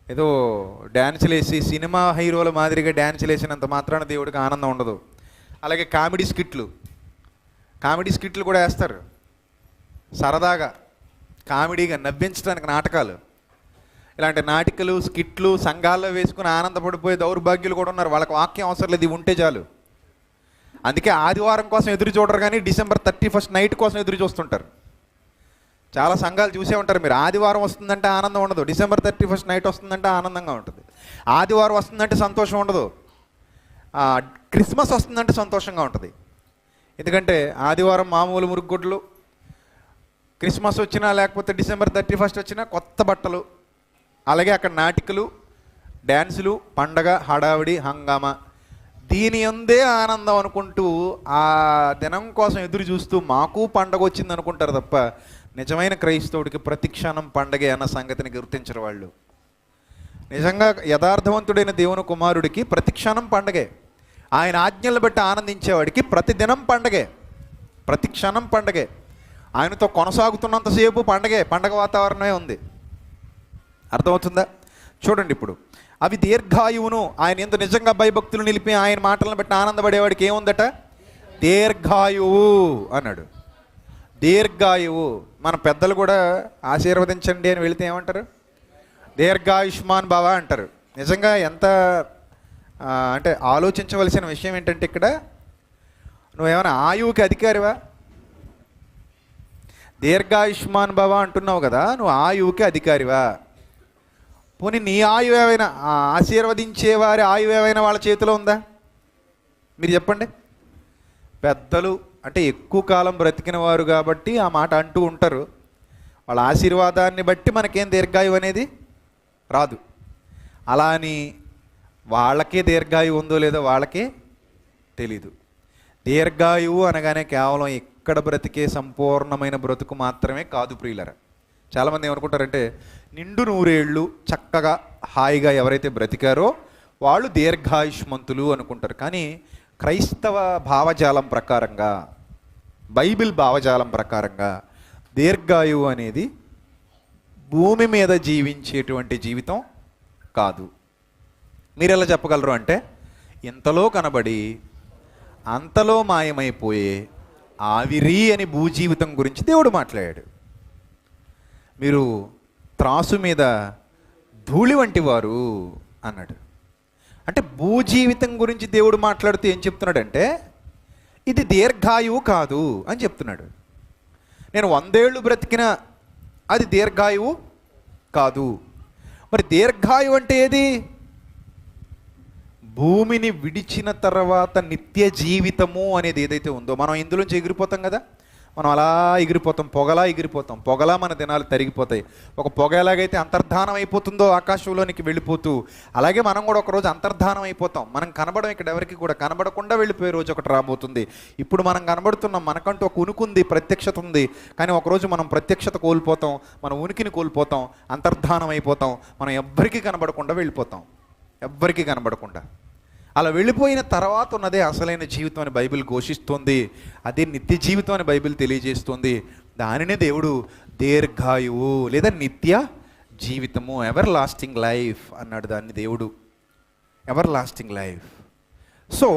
ఏదో డ్యాన్సులు వేసి సినిమా హీరోల మాదిరిగా డ్యాన్సులు వేసినంత మాత్రాన దేవుడికి ఆనందం ఉండదు. అలాగే కామెడీ స్కిట్లు కూడా వేస్తారు సరదాగా, కామెడీగా నవ్వించడానికి నాటకాలు. ఇలాంటి నాటికలు స్కిట్లు సంఘాల్లో వేసుకుని ఆనందపడిపోయే దౌర్భాగ్యులు కూడా ఉన్నారు. వాళ్ళకి వాక్యం అవసరం లేదు, ఇవి ఉంటే చాలు. అందుకే ఆదివారం కోసం ఎదురు చూడరు, కానీ December 31 నైట్ కోసం ఎదురు చూస్తుంటారు. చాలా సంఘాలు చూసే ఉంటారు మీరు. ఆదివారం వస్తుందంటే ఆనందం ఉండదు, December 31 నైట్ వస్తుందంటే ఆనందంగా ఉంటుంది. ఆదివారం వస్తుందంటే సంతోషం ఉండదు, క్రిస్మస్ వస్తుందంటే సంతోషంగా ఉంటుంది. ఎందుకంటే ఆదివారం మామూలు మురుగుగుడ్లు, క్రిస్మస్ వచ్చినా లేకపోతే December 31 వచ్చినా కొత్త బట్టలు, అలాగే అక్కడ నాటికలు, డ్యాన్సులు, పండగ, హడావిడి, హంగామా, దీని అందే ఆనందం అనుకుంటూ ఆ దినం కోసం ఎదురు చూస్తూ మాకు పండగ వచ్చింది అనుకుంటారు తప్ప, నిజమైన క్రైస్తవుడికి ప్రతి క్షణం పండగే అన్న సంగతిని గుర్తించరు వాళ్ళు. నిజంగా యథార్థవంతుడైన దేవుని కుమారుడికి ప్రతి క్షణం పండగే. ఆయన ఆజ్ఞలను బట్టి ఆనందించేవాడికి ప్రతి దినం పండగే, ప్రతి క్షణం పండగే. ఆయనతో కొనసాగుతున్నంతసేపు పండగ వాతావరణమే ఉంది. అర్థమవుతుందా? చూడండి ఇప్పుడు, అవి దీర్ఘాయువును. ఆయన యందు నిజంగా భయభక్తులు నిలిపి ఆయన మాటలను బట్టి ఆనందపడేవాడికి ఏముందట? దీర్ఘాయువు అన్నాడు. దీర్ఘాయువు. మన పెద్దలు కూడా ఆశీర్వదించండి అని వెళితే ఏమంటారు? దీర్ఘాయుష్మాన్ భవ అంటారు. నిజంగా ఎంత అంటే ఆలోచించవలసిన విషయం ఏంటంటే, ఇక్కడ నువ్వేమైనా ఆయువుకి అధికారివా? దీర్ఘాయుష్మాన్ భవ అంటున్నావు కదా, నువ్వు ఆయువుకి అధికారివా? పోనీ నీ ఆయువు ఏమైనా, ఆశీర్వదించే వారి ఆయువు ఏమైనా వాళ్ళ చేతిలో ఉందా? మీరు చెప్పండి. పెద్దలు అంటే ఎక్కువ కాలం బ్రతికిన వారు కాబట్టి ఆ మాట అంటూ ఉంటారు. వాళ్ళ ఆశీర్వాదాన్ని బట్టి మనకేం దీర్ఘాయువు అనేది రాదు. అలా అని వాళ్ళకే దీర్ఘాయువు ఉందో లేదో వాళ్ళకే తెలీదు. దీర్ఘాయువు అనగానే కేవలం ఇక్కడ బ్రతికే సంపూర్ణమైన బ్రతుకు మాత్రమే కాదు ప్రియులరా. చాలామంది ఏమనుకుంటారంటే నిండు నూరేళ్ళు చక్కగా హాయిగా ఎవరైతే బ్రతికారో వాళ్ళు దీర్ఘాయుష్మంతులు అనుకుంటారు. కానీ క్రైస్తవ భావజాలం ప్రకారంగా, బైబిల్ భావజాలం ప్రకారంగా దీర్ఘాయువు అనేది భూమి మీద జీవించేటువంటి జీవితం కాదు. మీరు ఎలా చెప్పగలరు అంటే ఇంతలో కనబడి అంతలో మాయమైపోయే ఆవిరి అని భూజీవితం గురించి దేవుడు మాట్లాడాడు. మీరు త్రాసు మీద ధూళి వంటి వారు అన్నాడు. అంటే భూజీవితం గురించి దేవుడు మాట్లాడుతూ ఏం చెప్తున్నాడంటే ఇది దీర్ఘాయువు కాదు అని చెప్తున్నాడు. నేను 100 ఏళ్ళు బ్రతికిన అది దీర్ఘాయువు కాదు. మరి దీర్ఘాయువు అంటే ఏది? భూమిని విడిచిన తర్వాత నిత్య జీవితము అనేది ఏదైతే ఉందో, మనం ఇందులోంచి ఎగిరిపోతాం కదా, మనం అలా ఎగిరిపోతాం, పొగలా ఎగిరిపోతాం, పొగలా మన దినాలు తరిగిపోతాయి. ఒక పొగ ఎలాగైతే అంతర్ధానం అయిపోతుందో ఆకాశంలోనికి వెళ్ళిపోతూ, అలాగే మనం కూడా ఒకరోజు అంతర్ధానం అయిపోతాం. మనం కనబడం ఇక్కడ ఎవరికి కూడా కనబడకుండా వెళ్ళిపోయే రోజు ఒకటి రాబోతుంది. ఇప్పుడు మనం కనబడుతున్నాం, మనకంటూ ఒక ఉనికి ఉంది, ప్రత్యక్షత ఉంది. కానీ ఒకరోజు మనం ప్రత్యక్షత కోల్పోతాం, మన ఉనికిని కోల్పోతాం, అంతర్ధానం అయిపోతాం. మనం ఎవ్వరికీ కనబడకుండా వెళ్ళిపోతాం, ఎవ్వరికీ కనబడకుండా. అలా వెళ్ళిపోయిన తర్వాత ఉన్నదే అసలైన జీవితం అని బైబిల్ ఘోషిస్తుంది. అదే నిత్య జీవితం అని బైబిల్ తెలియజేస్తుంది. దానినే దేవుడు దీర్ఘాయువు లేదా నిత్య జీవితము, ఎవర్ లాస్టింగ్ లైఫ్ అన్నాడు దాన్ని దేవుడు, ఎవర్ లాస్టింగ్ లైఫ్. సో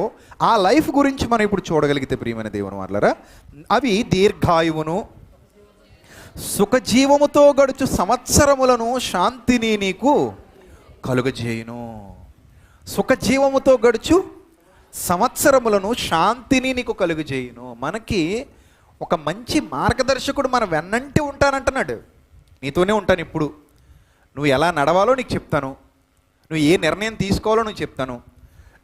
ఆ లైఫ్ గురించి మనం ఇప్పుడు చూడగలిగితే ప్రియమైన దేవుని వాళ్ళరా, అవి దీర్ఘాయువును, సుఖజీవముతో గడుచు సంవత్సరములను శాంతిని నీకు కలుగజేయును. సుఖజీవముతో గడుచు సంవత్సరములను శాంతిని నీకు కలుగజేయును. మనకి ఒక మంచి మార్గదర్శకుడు మన వెన్నంటి ఉంటానంటున్నాడు. నీతోనే ఉంటాను, ఇప్పుడు నువ్వు ఎలా నడవాలో నీకు చెప్తాను, నువ్వు ఏ నిర్ణయం తీసుకోవాలో నువ్వు చెప్తాను,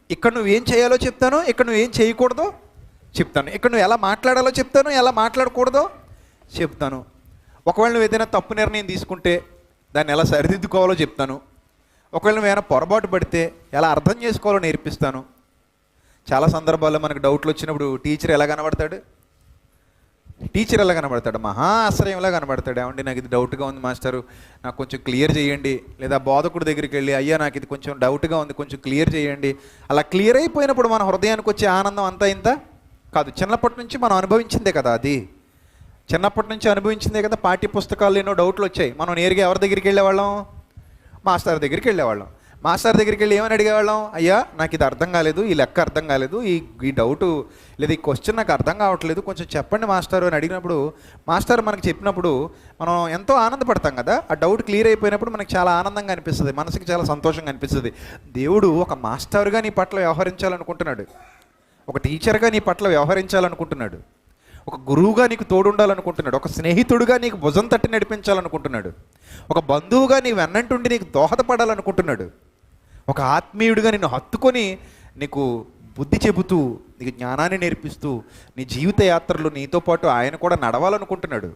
ఇక్కడ నువ్వేం చేయాలో చెప్తాను, ఇక్కడ నువ్వేం చేయకూడదో చెప్తాను, ఇక్కడ నువ్వు ఎలా మాట్లాడాలో చెప్తాను, ఎలా మాట్లాడకూడదో చెప్తాను. ఒకవేళ నువ్వు ఏదైనా తప్పు నిర్ణయం తీసుకుంటే దాన్ని ఎలా సరిదిద్దుకోవాలో చెప్తాను. ఒకవేళ నువ్వు ఏమైనా పొరపాటు పడితే ఎలా అర్థం చేసుకోవాలో నేర్పిస్తాను. చాలా సందర్భాల్లో మనకు డౌట్లు వచ్చినప్పుడు టీచర్ ఎలా కనబడతాడు? మహా ఆశ్రయంలా కనబడతాడు. ఏమండి నాకు ఇది డౌట్గా ఉంది మాస్టరు, నాకు కొంచెం క్లియర్ చేయండి. లేదా బోధకుడి దగ్గరికి వెళ్ళి అయ్యా నాకు ఇది కొంచెం డౌట్గా ఉంది, కొంచెం క్లియర్ చేయండి. అలా క్లియర్ అయిపోయినప్పుడు మన హృదయానికి వచ్చే ఆనందం అంతా ఇంత కాదు. చిన్నప్పటి నుంచి మనం అనుభవించిందే కదా, అది చిన్నప్పటి నుంచి అనుభవించిందే కదా. పాఠ్య పుస్తకాల్లో ఎన్నో డౌట్లు వచ్చాయి, మనం నేరుగా ఎవరి దగ్గరికి వెళ్ళేవాళ్ళం? మాస్టర్ దగ్గరికి వెళ్ళేవాళ్ళం. మాస్టర్ దగ్గరికి వెళ్ళి ఏమని అడిగేవాళ్ళం? అయ్యా నాకు ఇది అర్థం కాలేదు, ఈ లెక్క అర్థం కాలేదు, ఈ డౌటు లేదా ఈ క్వశ్చన్ నాకు అర్థం కావట్లేదు, కొంచెం చెప్పండి మాస్టర్ అని అడిగినప్పుడు మాస్టర్ మనకు చెప్పినప్పుడు మనం ఎంతో ఆనందపడతాం కదా. ఆ డౌట్ క్లియర్ అయిపోయినప్పుడు మనకి చాలా ఆనందంగా అనిపిస్తుంది, మనసుకి చాలా సంతోషంగా అనిపిస్తుంది. దేవుడు ఒక మాస్టర్గా నీ పట్ల వ్యవహరించాలనుకుంటున్నాడు, ఒక టీచర్గా నీ పట్ల వ్యవహరించాలనుకుంటున్నాడు, ఒక గురువుగా నీకు తోడుండాలనుకుంటున్నాడు, ఒక స్నేహితుడుగా నీకు భుజం తట్టి నడిపించాలనుకుంటున్నాడు, ఒక బంధువుగా నీ వెన్నంటుండి నీకు దోహదపడాలనుకుంటున్నాడు, ఒక ఆత్మీయుడిగా నిన్ను హత్తుకొని నీకు బుద్ధి చెబుతూ నీకు జ్ఞానాన్ని నేర్పిస్తూ నీ జీవిత యాత్రలో నీతో పాటు ఆయన కూడా నడవాలనుకుంటున్నాడు.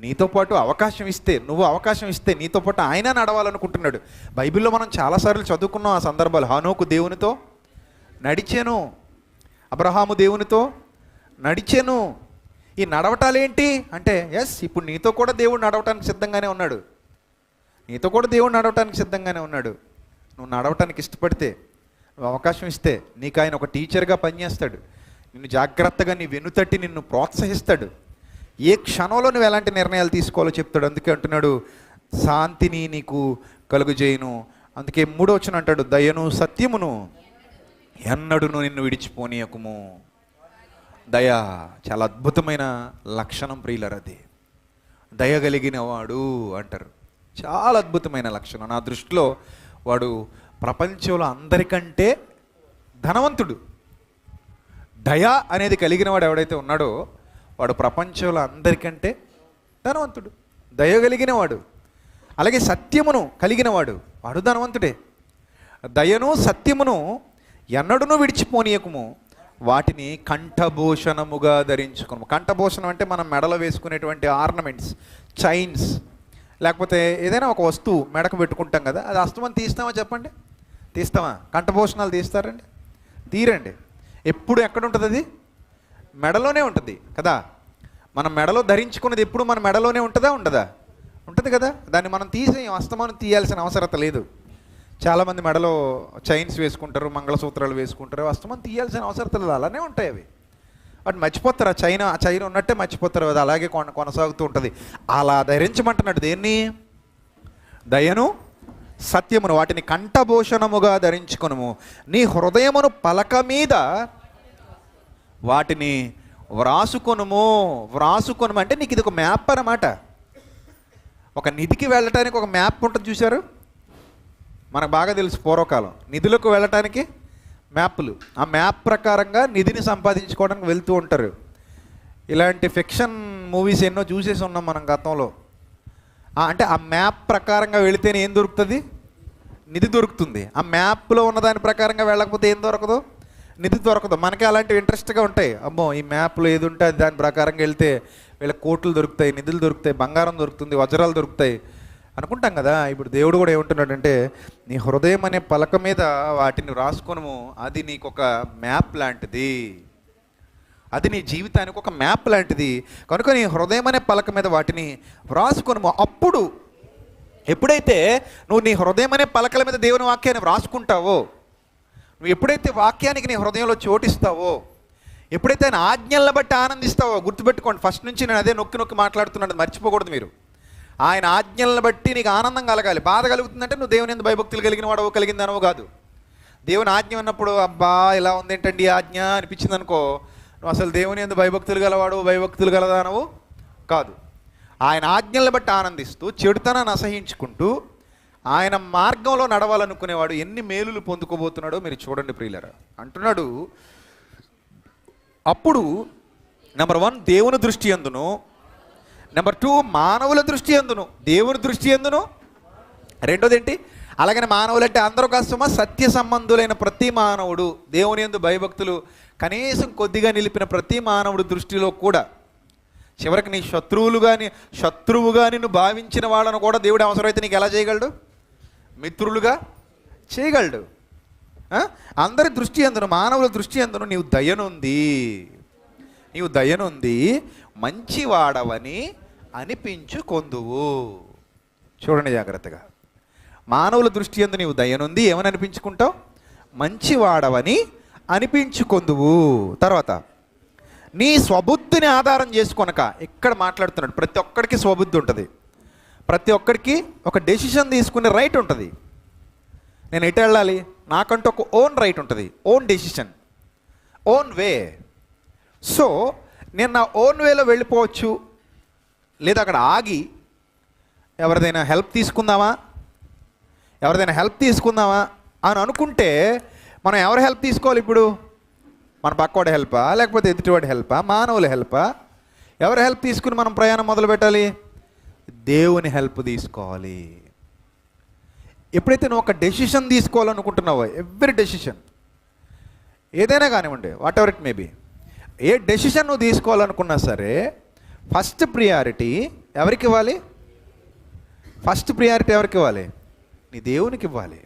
నీతో పాటు అవకాశం ఇస్తే, నువ్వు అవకాశం ఇస్తే నీతో పాటు ఆయన నడవాలనుకుంటున్నాడు. బైబిల్లో మనం చాలాసార్లు చదువుకున్నాం ఆ సందర్భాలు. హానోకు దేవునితో నడిచాను, అబ్రహాము దేవునితో నడిచాను. ఈ నడవటాలేంటి అంటే ఎస్, ఇప్పుడు నీతో కూడా దేవుడు నడవటానికి సిద్ధంగానే ఉన్నాడు, నీతో కూడా దేవుడు నడవటానికి సిద్ధంగానే ఉన్నాడు. నువ్వు నడవటానికి ఇష్టపడితే, నువ్వు అవకాశం ఇస్తే నీకు ఆయన ఒక టీచర్గా పనిచేస్తాడు. నిన్ను జాగ్రత్తగా నీ వెనుతట్టి నిన్ను ప్రోత్సహిస్తాడు. ఏ క్షణంలో నువ్వు ఎలాంటి నిర్ణయాలు తీసుకోవాలో చెప్తాడు. అందుకే అంటున్నాడు శాంతిని నీకు కలుగజేయును. అందుకే 3వ వచనం అంటాడు దయను సత్యమును ఎన్నడును నిన్ను విడిచిపోనీయకుము. దయ చాలా అద్భుతమైన లక్షణం ప్రియులరు. అది దయగలిగిన వాడు అంటారు, చాలా అద్భుతమైన లక్షణం. నా దృష్టిలో వాడు ప్రపంచంలో అందరికంటే ధనవంతుడు. దయ అనేది కలిగిన వాడు ఎవడైతే ఉన్నాడో వాడు ప్రపంచంలో అందరికంటే ధనవంతుడు, దయ కలిగిన వాడు. అలాగే సత్యమును కలిగిన వాడు, వాడు ధనవంతుడే. దయను సత్యమును ఎన్నడూనూ విడిచిపోనీయకుము, వాటిని కంఠభూషణముగా ధరించుకును. కంఠభూషణం అంటే మనం మెడలో వేసుకునేటువంటి ఆర్నమెంట్స్, చైన్స్, లేకపోతే ఏదైనా ఒక వస్తువు మెడకు పెట్టుకుంటాం కదా, అది అస్తమని తీస్తామా చెప్పండి? తీస్తామా? కంఠభూషణాలు తీస్తారండి? తీరండి. ఎప్పుడు ఎక్కడ ఉంటుంది? అది మెడలోనే ఉంటుంది కదా. మనం మెడలో ధరించుకున్నది ఎప్పుడు మన మెడలోనే ఉంటుందా ఉండదా? ఉంటుంది కదా. దాన్ని మనం తీసి అస్తమానం తీయాల్సిన అవసరత లేదు. చాలామంది మెడలో చైన్స్ వేసుకుంటారు, మంగళసూత్రాలు వేసుకుంటారు, అస్తమానం తీయాల్సిన అవసరత లేదు, అలానే ఉంటాయి అవి. వాటి మర్చిపోతారు, ఆ చైన్ ఉన్నట్టే మర్చిపోతారు, అది అలాగే కొనసాగుతూ ఉంటుంది. అలా ధరించమంటున్నాడు దేన్ని? దయను సత్యమును. వాటిని కంఠభూషణముగా ధరించుకొనుము. నీ హృదయమును పలక మీద వాటిని వ్రాసుకొనుము. వ్రాసుకొనుము అంటే నీకు ఇది ఒక మ్యాప్ అన్నమాట. ఒక నిధికి వెళ్ళటానికి ఒక మ్యాప్ ఉంటుంది చూశారు, మనకు బాగా తెలుసు. పూర్వకాలం నిధులకు వెళ్ళటానికి మ్యాప్లు, ఆ మ్యాప్ ప్రకారంగా నిధిని సంపాదించుకోవడానికి వెళ్తూ ఉంటారు. ఇలాంటి ఫిక్షన్ మూవీస్ ఎన్నో చూసేసి ఉన్నాం మనం గతంలో. అంటే ఆ మ్యాప్ ప్రకారంగా వెళితేనే ఏం దొరుకుతుంది? నిధి దొరుకుతుంది. ఆ మ్యాప్లో ఉన్న దాని ప్రకారంగా వెళ్ళకపోతే ఏం దొరకదు? నిధి దొరకదు. మనకి అలాంటివి ఇంట్రెస్ట్గా ఉంటాయి. అమ్మో, ఈ మ్యాప్లో ఏది ఉంటే దాని ప్రకారంగా వెళ్తే వీళ్ళకి కోట్లు దొరుకుతాయి, నిధులు దొరుకుతాయి, బంగారం దొరుకుతుంది, వజ్రాలు దొరుకుతాయి అనుకుంటాం కదా. ఇప్పుడు దేవుడు కూడా ఏమంటున్నాడంటే, నీ హృదయం అనే పలక మీద వాటిని రాసుకొనుము. అది నీకు ఒక మ్యాప్ లాంటిది, అది నీ జీవితానికి ఒక మ్యాప్ లాంటిది. కనుక నీ హృదయం అనే పలక మీద వాటిని వ్రాసుకొనుము. అప్పుడు ఎప్పుడైతే నువ్వు నీ హృదయం అనే పలకల మీద దేవుని వాక్యాన్ని వ్రాసుకుంటావో, నువ్వు ఎప్పుడైతే వాక్యానికి నీ హృదయంలో చోటిస్తావో, ఎప్పుడైతే ఆయన ఆజ్ఞలను బట్టి ఆనందిస్తావో, గుర్తుపెట్టుకోండి, ఫస్ట్ నుంచి నేను అదే నొక్కి నొక్కి మాట్లాడుతున్నాను, మర్చిపోకూడదు మీరు. ఆయన ఆజ్ఞలను బట్టి నీకు ఆనందం కలగాలి. బాధ కలుగుతుందంటే నువ్వు దేవుని యందు భయభక్తులు కలిగిన వాడవో కలిగిందనవో కాదు. దేవుని ఆజ్ఞ ఉన్నప్పుడు అబ్బా ఇలా ఉంది ఏంటండి ఈ ఆజ్ఞ అనిపించింది అనుకో, నువ్వు అసలు దేవుని యందు భయభక్తులు గలవాడు భయభక్తులు గలదానవు కాదు. ఆయన ఆజ్ఞలను బట్టి ఆనందిస్తూ చెడుతనాన్ని అసహించుకుంటూ ఆయన మార్గంలో నడవాలనుకునేవాడు ఎన్ని మేలులు పొందుకోబోతున్నాడో మీరు చూడండి ప్రియులారా. అంటున్నాడు, అప్పుడు నెంబర్ 1 దేవుని దృష్టి యందును, నెంబర్ 2 మానవుల దృష్టి యందును. దేవుని దృష్టి యందును, రెండోది ఏంటి? అలాగని మానవులు అంటే అందరూ కష్టమా? సత్య సంబంధులైన ప్రతి మానవుడు, దేవుని యందు భయభక్తులు కనీసం కొద్దిగా నిలిపిన ప్రతి మానవుడు దృష్టిలో కూడా, చివరికి నీ శత్రువుగా నిన్ను భావించిన వాళ్ళను కూడా దేవుడు అవసరమైతే నీకు ఎలా చేయగలడు? మిత్రులుగా చేయగలడు. అందరి దృష్టి యందును, మానవుల దృష్టి యందును నీవు దయనుంది మంచివాడవని అనిపించుకొందువు. చూడండి జాగ్రత్తగా. మానవుల దృష్టి యందు నీవు దయనుంది ఏమని అనిపించుకుంటావు? మంచివాడవని అనిపించుకొందువు. తర్వాత నీ స్వబుద్ధిని ఆధారం చేసుకొనక. ఇక్కడ మాట్లాడుతున్నాడు, ప్రతి ఒక్కడికి స్వబుద్ధి ఉంటుంది, ప్రతి ఒక్కడికి ఒక డెసిషన్ తీసుకునే రైట్ ఉంటుంది. నేను ఎటు వెళ్ళాలి, నాకంటూ ఒక ఓన్ రైట్ ఉంటుంది, own decision, own way. So నేను నా ఓన్ వేలో వెళ్ళిపోవచ్చు, లేదా అక్కడ ఆగి ఎవరిదైనా హెల్ప్ తీసుకుందామా అని అనుకుంటే మనం ఎవరి హెల్ప్ తీసుకోవాలి? ఇప్పుడు మన పక్కవాడి హెల్పా, లేకపోతే ఎదుటివాడి హెల్పా, మానవుల హెల్పా? ఎవరి హెల్ప్ తీసుకుని మనం ప్రయాణం మొదలు పెట్టాలి? దేవుని హెల్ప్ తీసుకోవాలి. ఎప్పుడైతే నువ్వు ఒక డెసిషన్ తీసుకోవాలనుకుంటున్నావో, ఎవ్రీ డెసిషన్ ఏదైనా కానివ్వండి, what ever it may be, A decision నువ్వు తీసుకోవాలనుకున్నా సరే ఫస్ట్ ప్రియారిటీ ఎవరికి ఇవ్వాలి? నీ దేవునికి ఇవ్వాలి.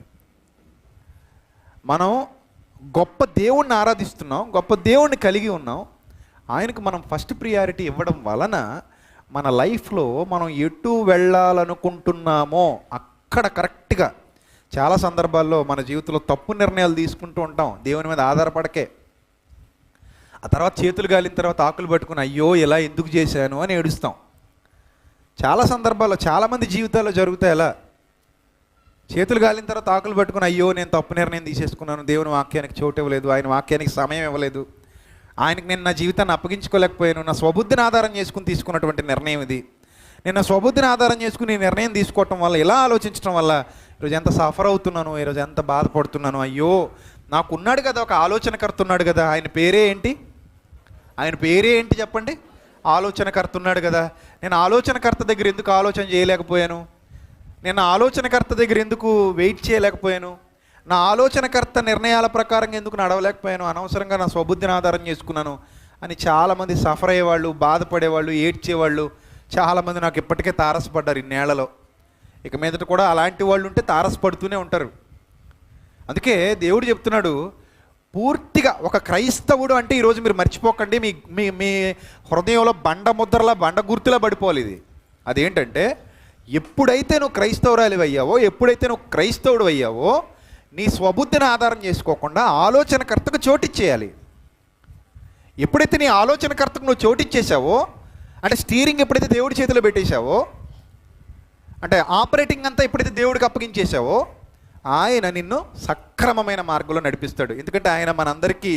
మనం గొప్ప దేవుణ్ణి ఆరాధిస్తున్నాం, గొప్ప దేవుణ్ణి కలిగి ఉన్నాం, ఆయనకు మనం ఫస్ట్ ప్రియారిటీ ఇవ్వడం వలన మన లైఫ్లో మనం ఎటు వెళ్ళాలనుకుంటున్నామో అక్కడ కరెక్ట్గా. చాలా సందర్భాల్లో మన జీవితంలో తప్పు నిర్ణయాలు తీసుకుంటూ ఉంటాం దేవుని మీద ఆధారపడకే. ఆ తర్వాత చేతులు గాలిన తర్వాత ఆకులు పట్టుకుని అయ్యో ఇలా ఎందుకు చేశాను అని ఏడుస్తాం. చాలా సందర్భాల్లో చాలామంది జీవితాల్లో జరుగుతాయి అలా. చేతులు గాలిన తర్వాత ఆకులు పట్టుకుని అయ్యో నేను తప్పు నిర్ణయం తీసేసుకున్నాను, దేవుని వాక్యానికి చోటు ఇవ్వలేదు, ఆయన వాక్యానికి సమయం ఇవ్వలేదు, ఆయనకి నేను నా జీవితాన్ని అప్పగించుకోలేకపోయాను, నా స్వబుద్ధిని ఆధారం చేసుకుని తీసుకున్నటువంటి నిర్ణయం ఇది. నేను నా స్వబుద్ధిని ఆధారం చేసుకుని నిర్ణయం తీసుకోవటం వల్ల, ఇలా ఆలోచించడం వల్ల ఈరోజు ఎంత సఫర్ అవుతున్నాను, ఈరోజు ఎంత బాధపడుతున్నాను. అయ్యో నాకున్నాడు కదా ఒక ఆలోచనకర్త ఉన్నాడు కదా, ఆయన పేరే ఏంటి చెప్పండి? ఆలోచనకర్త ఉన్నాడు కదా. నేను ఆలోచనకర్త దగ్గర ఎందుకు ఆలోచన చేయలేకపోయాను? నేను ఆలోచనకర్త దగ్గర ఎందుకు వెయిట్ చేయలేకపోయాను? నా ఆలోచనకర్త నిర్ణయాల ప్రకారంగా ఎందుకు నడవలేకపోయాను, అనవసరంగా నా స్వబుద్ధిని ఆధారం చేసుకున్నాను అని చాలామంది సఫర్ అయ్యేవాళ్ళు, బాధపడేవాళ్ళు, ఏడ్చేవాళ్ళు చాలామంది నాకు ఇప్పటికే తారసపడ్డారు ఇన్నేళ్లలో. ఇక మీదట కూడా అలాంటి వాళ్ళు ఉంటే తారసపడుతూనే ఉంటారు. అందుకే దేవుడు చెప్తున్నాడు, పూర్తిగా ఒక క్రైస్తవుడు అంటే ఈరోజు మీరు మర్చిపోకండి, మీ మీ మీ హృదయంలో బండ ముద్రలా, బండ గుర్తులా పడిపోవాలి ఇది. అదేంటంటే, ఎప్పుడైతే నువ్వు క్రైస్తవురాలు అయ్యావో, ఎప్పుడైతే నువ్వు క్రైస్తవుడు అయ్యావో, నీ స్వబుద్ధిని ఆధారం చేసుకోకుండా ఆలోచనకర్తకు చోటిచ్చేయాలి. ఎప్పుడైతే నీ ఆలోచనకర్తకు నువ్వు చోటిచ్చేసావో, అంటే స్టీరింగ్ ఎప్పుడైతే దేవుడి చేతిలో పెట్టేశావో, అంటే ఆపరేటింగ్ అంతా ఎప్పుడైతే దేవుడికి అప్పగించేసావో, ఆయన నిన్ను సక్రమమైన మార్గంలో నడిపిస్తాడు. ఎందుకంటే ఆయన మనందరికీ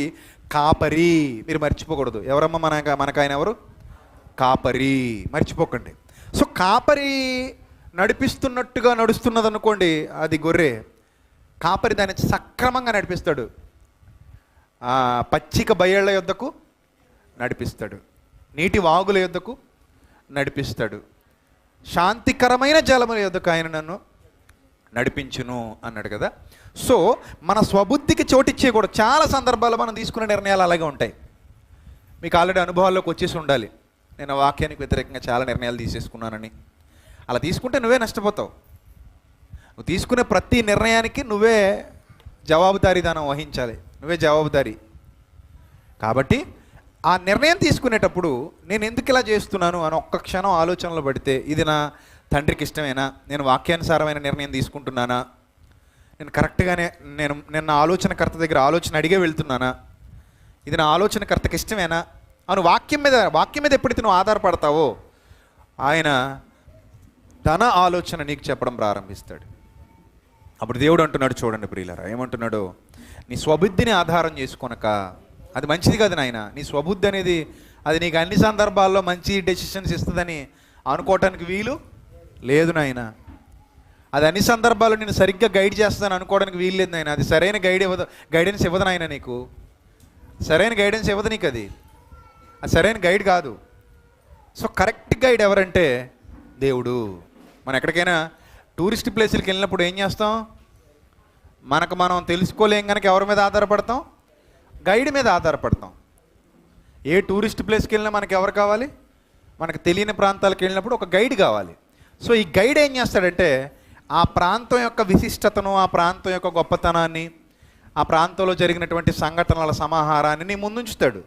కాపరి. మీరు మర్చిపోకూడదు. ఎవరమ్మా మనకు ఆయన ఎవరు? కాపరి. మర్చిపోకండి. సో కాపరి నడిపిస్తున్నట్టుగా నడుస్తున్నది అనుకోండి, అది గొర్రె. కాపరి దాన్ని సక్రమంగా నడిపిస్తాడు. పచ్చిక బయళ్ళ యొద్దకు నడిపిస్తాడు, నీటి వాగుల యొద్దకు నడిపిస్తాడు, శాంతికరమైన జలముల యొద్దకు ఆయన నన్ను నడిపించును అన్నాడు కదా. సో మన స్వబుద్ధికి చోటిచ్చేయకూడదు. చాలా సందర్భాల్లో మనం తీసుకునే నిర్ణయాలు అలాగే ఉంటాయి. మీకు ఆల్రెడీ అనుభవాల్లోకి వచ్చేసి ఉండాలి, నేను వాక్యానికి వ్యతిరేకంగా చాలా నిర్ణయాలు తీసేసుకున్నానని. అలా తీసుకుంటే నువ్వే నష్టపోతావు. నువ్వు తీసుకునే ప్రతి నిర్ణయానికి నువ్వే జవాబుదారీదానం వహించాలి, నువ్వే జవాబుదారీ. కాబట్టి ఆ నిర్ణయం తీసుకునేటప్పుడు నేను ఎందుకు ఇలా చేస్తున్నాను అని ఒక్క క్షణం ఆలోచనలో పడితే, ఇది నా తండ్రికి ఇష్టమేనా, నేను వాక్యానుసారమైన నిర్ణయం తీసుకుంటున్నానా, నేను కరెక్ట్గానే నేను నా ఆలోచనకర్త దగ్గర ఆలోచన అడిగే వెళ్తున్నానా, ఇది నా ఆలోచనకర్తకి ఇష్టమేనా అని వాక్యం మీద ఎప్పుడైతే నువ్వు ఆధారపడతావో, ఆయన తన ఆలోచన నీకు చెప్పడం ప్రారంభిస్తాడు. అప్పుడు దేవుడు అంటున్నాడు, చూడండి ప్రియులారా, ఏమంటున్నాడు? నీ స్వబుద్ధిని ఆధారం చేసుకొనక, అది మంచిది కాదు నాయన. నీ స్వబుద్ధి అనేది అది నీకు అన్ని సందర్భాల్లో మంచి డెసిషన్స్ ఇస్తుందని అనుకోవటానికి వీలు లేదు నాయన. అది అన్ని సందర్భాల్లో నేను సరిగ్గా గైడ్ చేస్తాను అనుకోవడానికి వీలు లేదు నాయన. అది సరైన గైడెన్స్ ఇవ్వదు నాయన. నీకు సరైన గైడెన్స్ ఇవ్వదు నీకు. అది సరైన గైడ్ కాదు. సో కరెక్ట్ గైడ్ ఎవరంటే దేవుడు. మనం ఎక్కడికైనా టూరిస్ట్ ప్లేసులకి వెళ్ళినప్పుడు ఏం చేస్తాం? మనం తెలుసుకోలేం కనుక ఎవరి మీద ఆధారపడతాం? గైడ్ మీద ఆధారపడతాం. ఏ టూరిస్ట్ ప్లేస్కి వెళ్ళినా మనకి ఎవరు కావాలి? మనకు తెలియని ప్రాంతాలకు వెళ్ళినప్పుడు ఒక గైడ్ కావాలి. సో ఈ గైడ్ ఏం చేస్తాడంటే, ఆ ప్రాంతం యొక్క విశిష్టతను, ఆ ప్రాంతం యొక్క గొప్పతనాన్ని, ఆ ప్రాంతంలో జరిగినటువంటి సంఘటనల సమాహారాన్ని నీ ముందుంచుతాడు.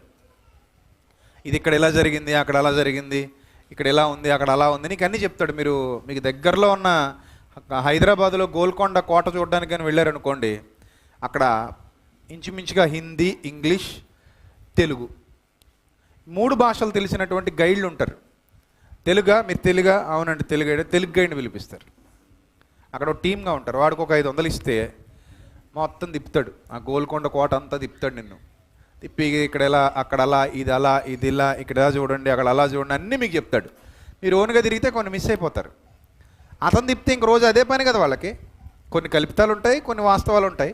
ఇది ఇక్కడ ఎలా జరిగింది, అక్కడ అలా జరిగింది, ఇక్కడ ఎలా ఉంది, అక్కడ అలా ఉంది, నీకు అన్నీ చెప్తాడు. మీకు దగ్గరలో ఉన్న హైదరాబాదులో గోల్కొండ కోట చూడడానికి కానీ వెళ్ళారనుకోండి, అక్కడ ఇంచుమించుగా హిందీ, ఇంగ్లీష్, తెలుగు 3 భాషలు తెలిసినటువంటి గైడ్లు ఉంటారు. మీరు తెలుగా? అవునండి తెలుగు గైడ్ని పిలిపిస్తారు. అక్కడ ఒక టీమ్గా ఉంటారు. వాడికి ఒక 500 ఇస్తే మొత్తం తిప్పుతాడు. ఆ గోల్కొండ కోట అంతా తిప్పుతాడు నిన్ను. తిప్పి ఇక్కడ ఎలా, అక్కడ అలా, ఇది అలా, ఇది ఇలా, ఇక్కడ ఎలా చూడండి, అక్కడ అలా చూడండి, అన్నీ మీకు చెప్తాడు. మీరు ఓన్గా తిరిగితే కొన్ని మిస్ అయిపోతారు. అతను తిప్పితే ఇంక రోజు అదే పని కదా వాళ్ళకి. కొన్ని కల్పితాలు ఉంటాయి, కొన్ని వాస్తవాలు ఉంటాయి.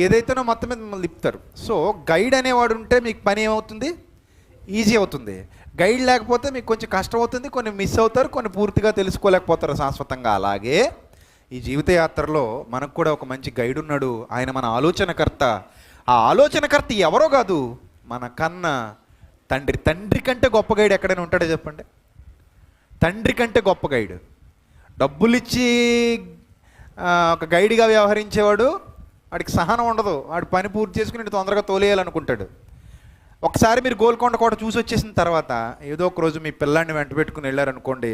ఏదైతేనో మొత్తం మీద మిమ్మల్ని తిప్పుతారు. సో గైడ్ అనేవాడు ఉంటే మీకు పని ఏమవుతుంది? ఈజీ అవుతుంది. గైడ్ లేకపోతే మీకు కొంచెం కష్టం అవుతుంది, కొన్ని మిస్ అవుతారు, కొన్ని పూర్తిగా తెలుసుకోలేకపోతారు శాశ్వతంగా. అలాగే ఈ జీవిత యాత్రలో మనకు కూడా ఒక మంచి గైడ్ ఉన్నాడు. ఆయన మన ఆలోచనకర్త. ఆ ఆలోచనకర్త ఎవరో కాదు, మన కన్న తండ్రి. తండ్రి కంటే గొప్ప గైడ్ ఎక్కడైనా ఉంటాడో చెప్పండి? తండ్రి కంటే గొప్ప గైడ్. డబ్బులిచ్చి ఒక గైడ్గా వ్యవహరించేవాడు, వాడికి సహనం ఉండదు. వాడి పని పూర్తి చేసుకుని తొందరగా తోలేయాలనుకుంటాడు. ఒకసారి మీరు గోల్కొండ కోట చూసి వచ్చేసిన తర్వాత ఏదో ఒక రోజు మీ పిల్లాడిని వెంట పెట్టుకుని వెళ్ళారనుకోండి,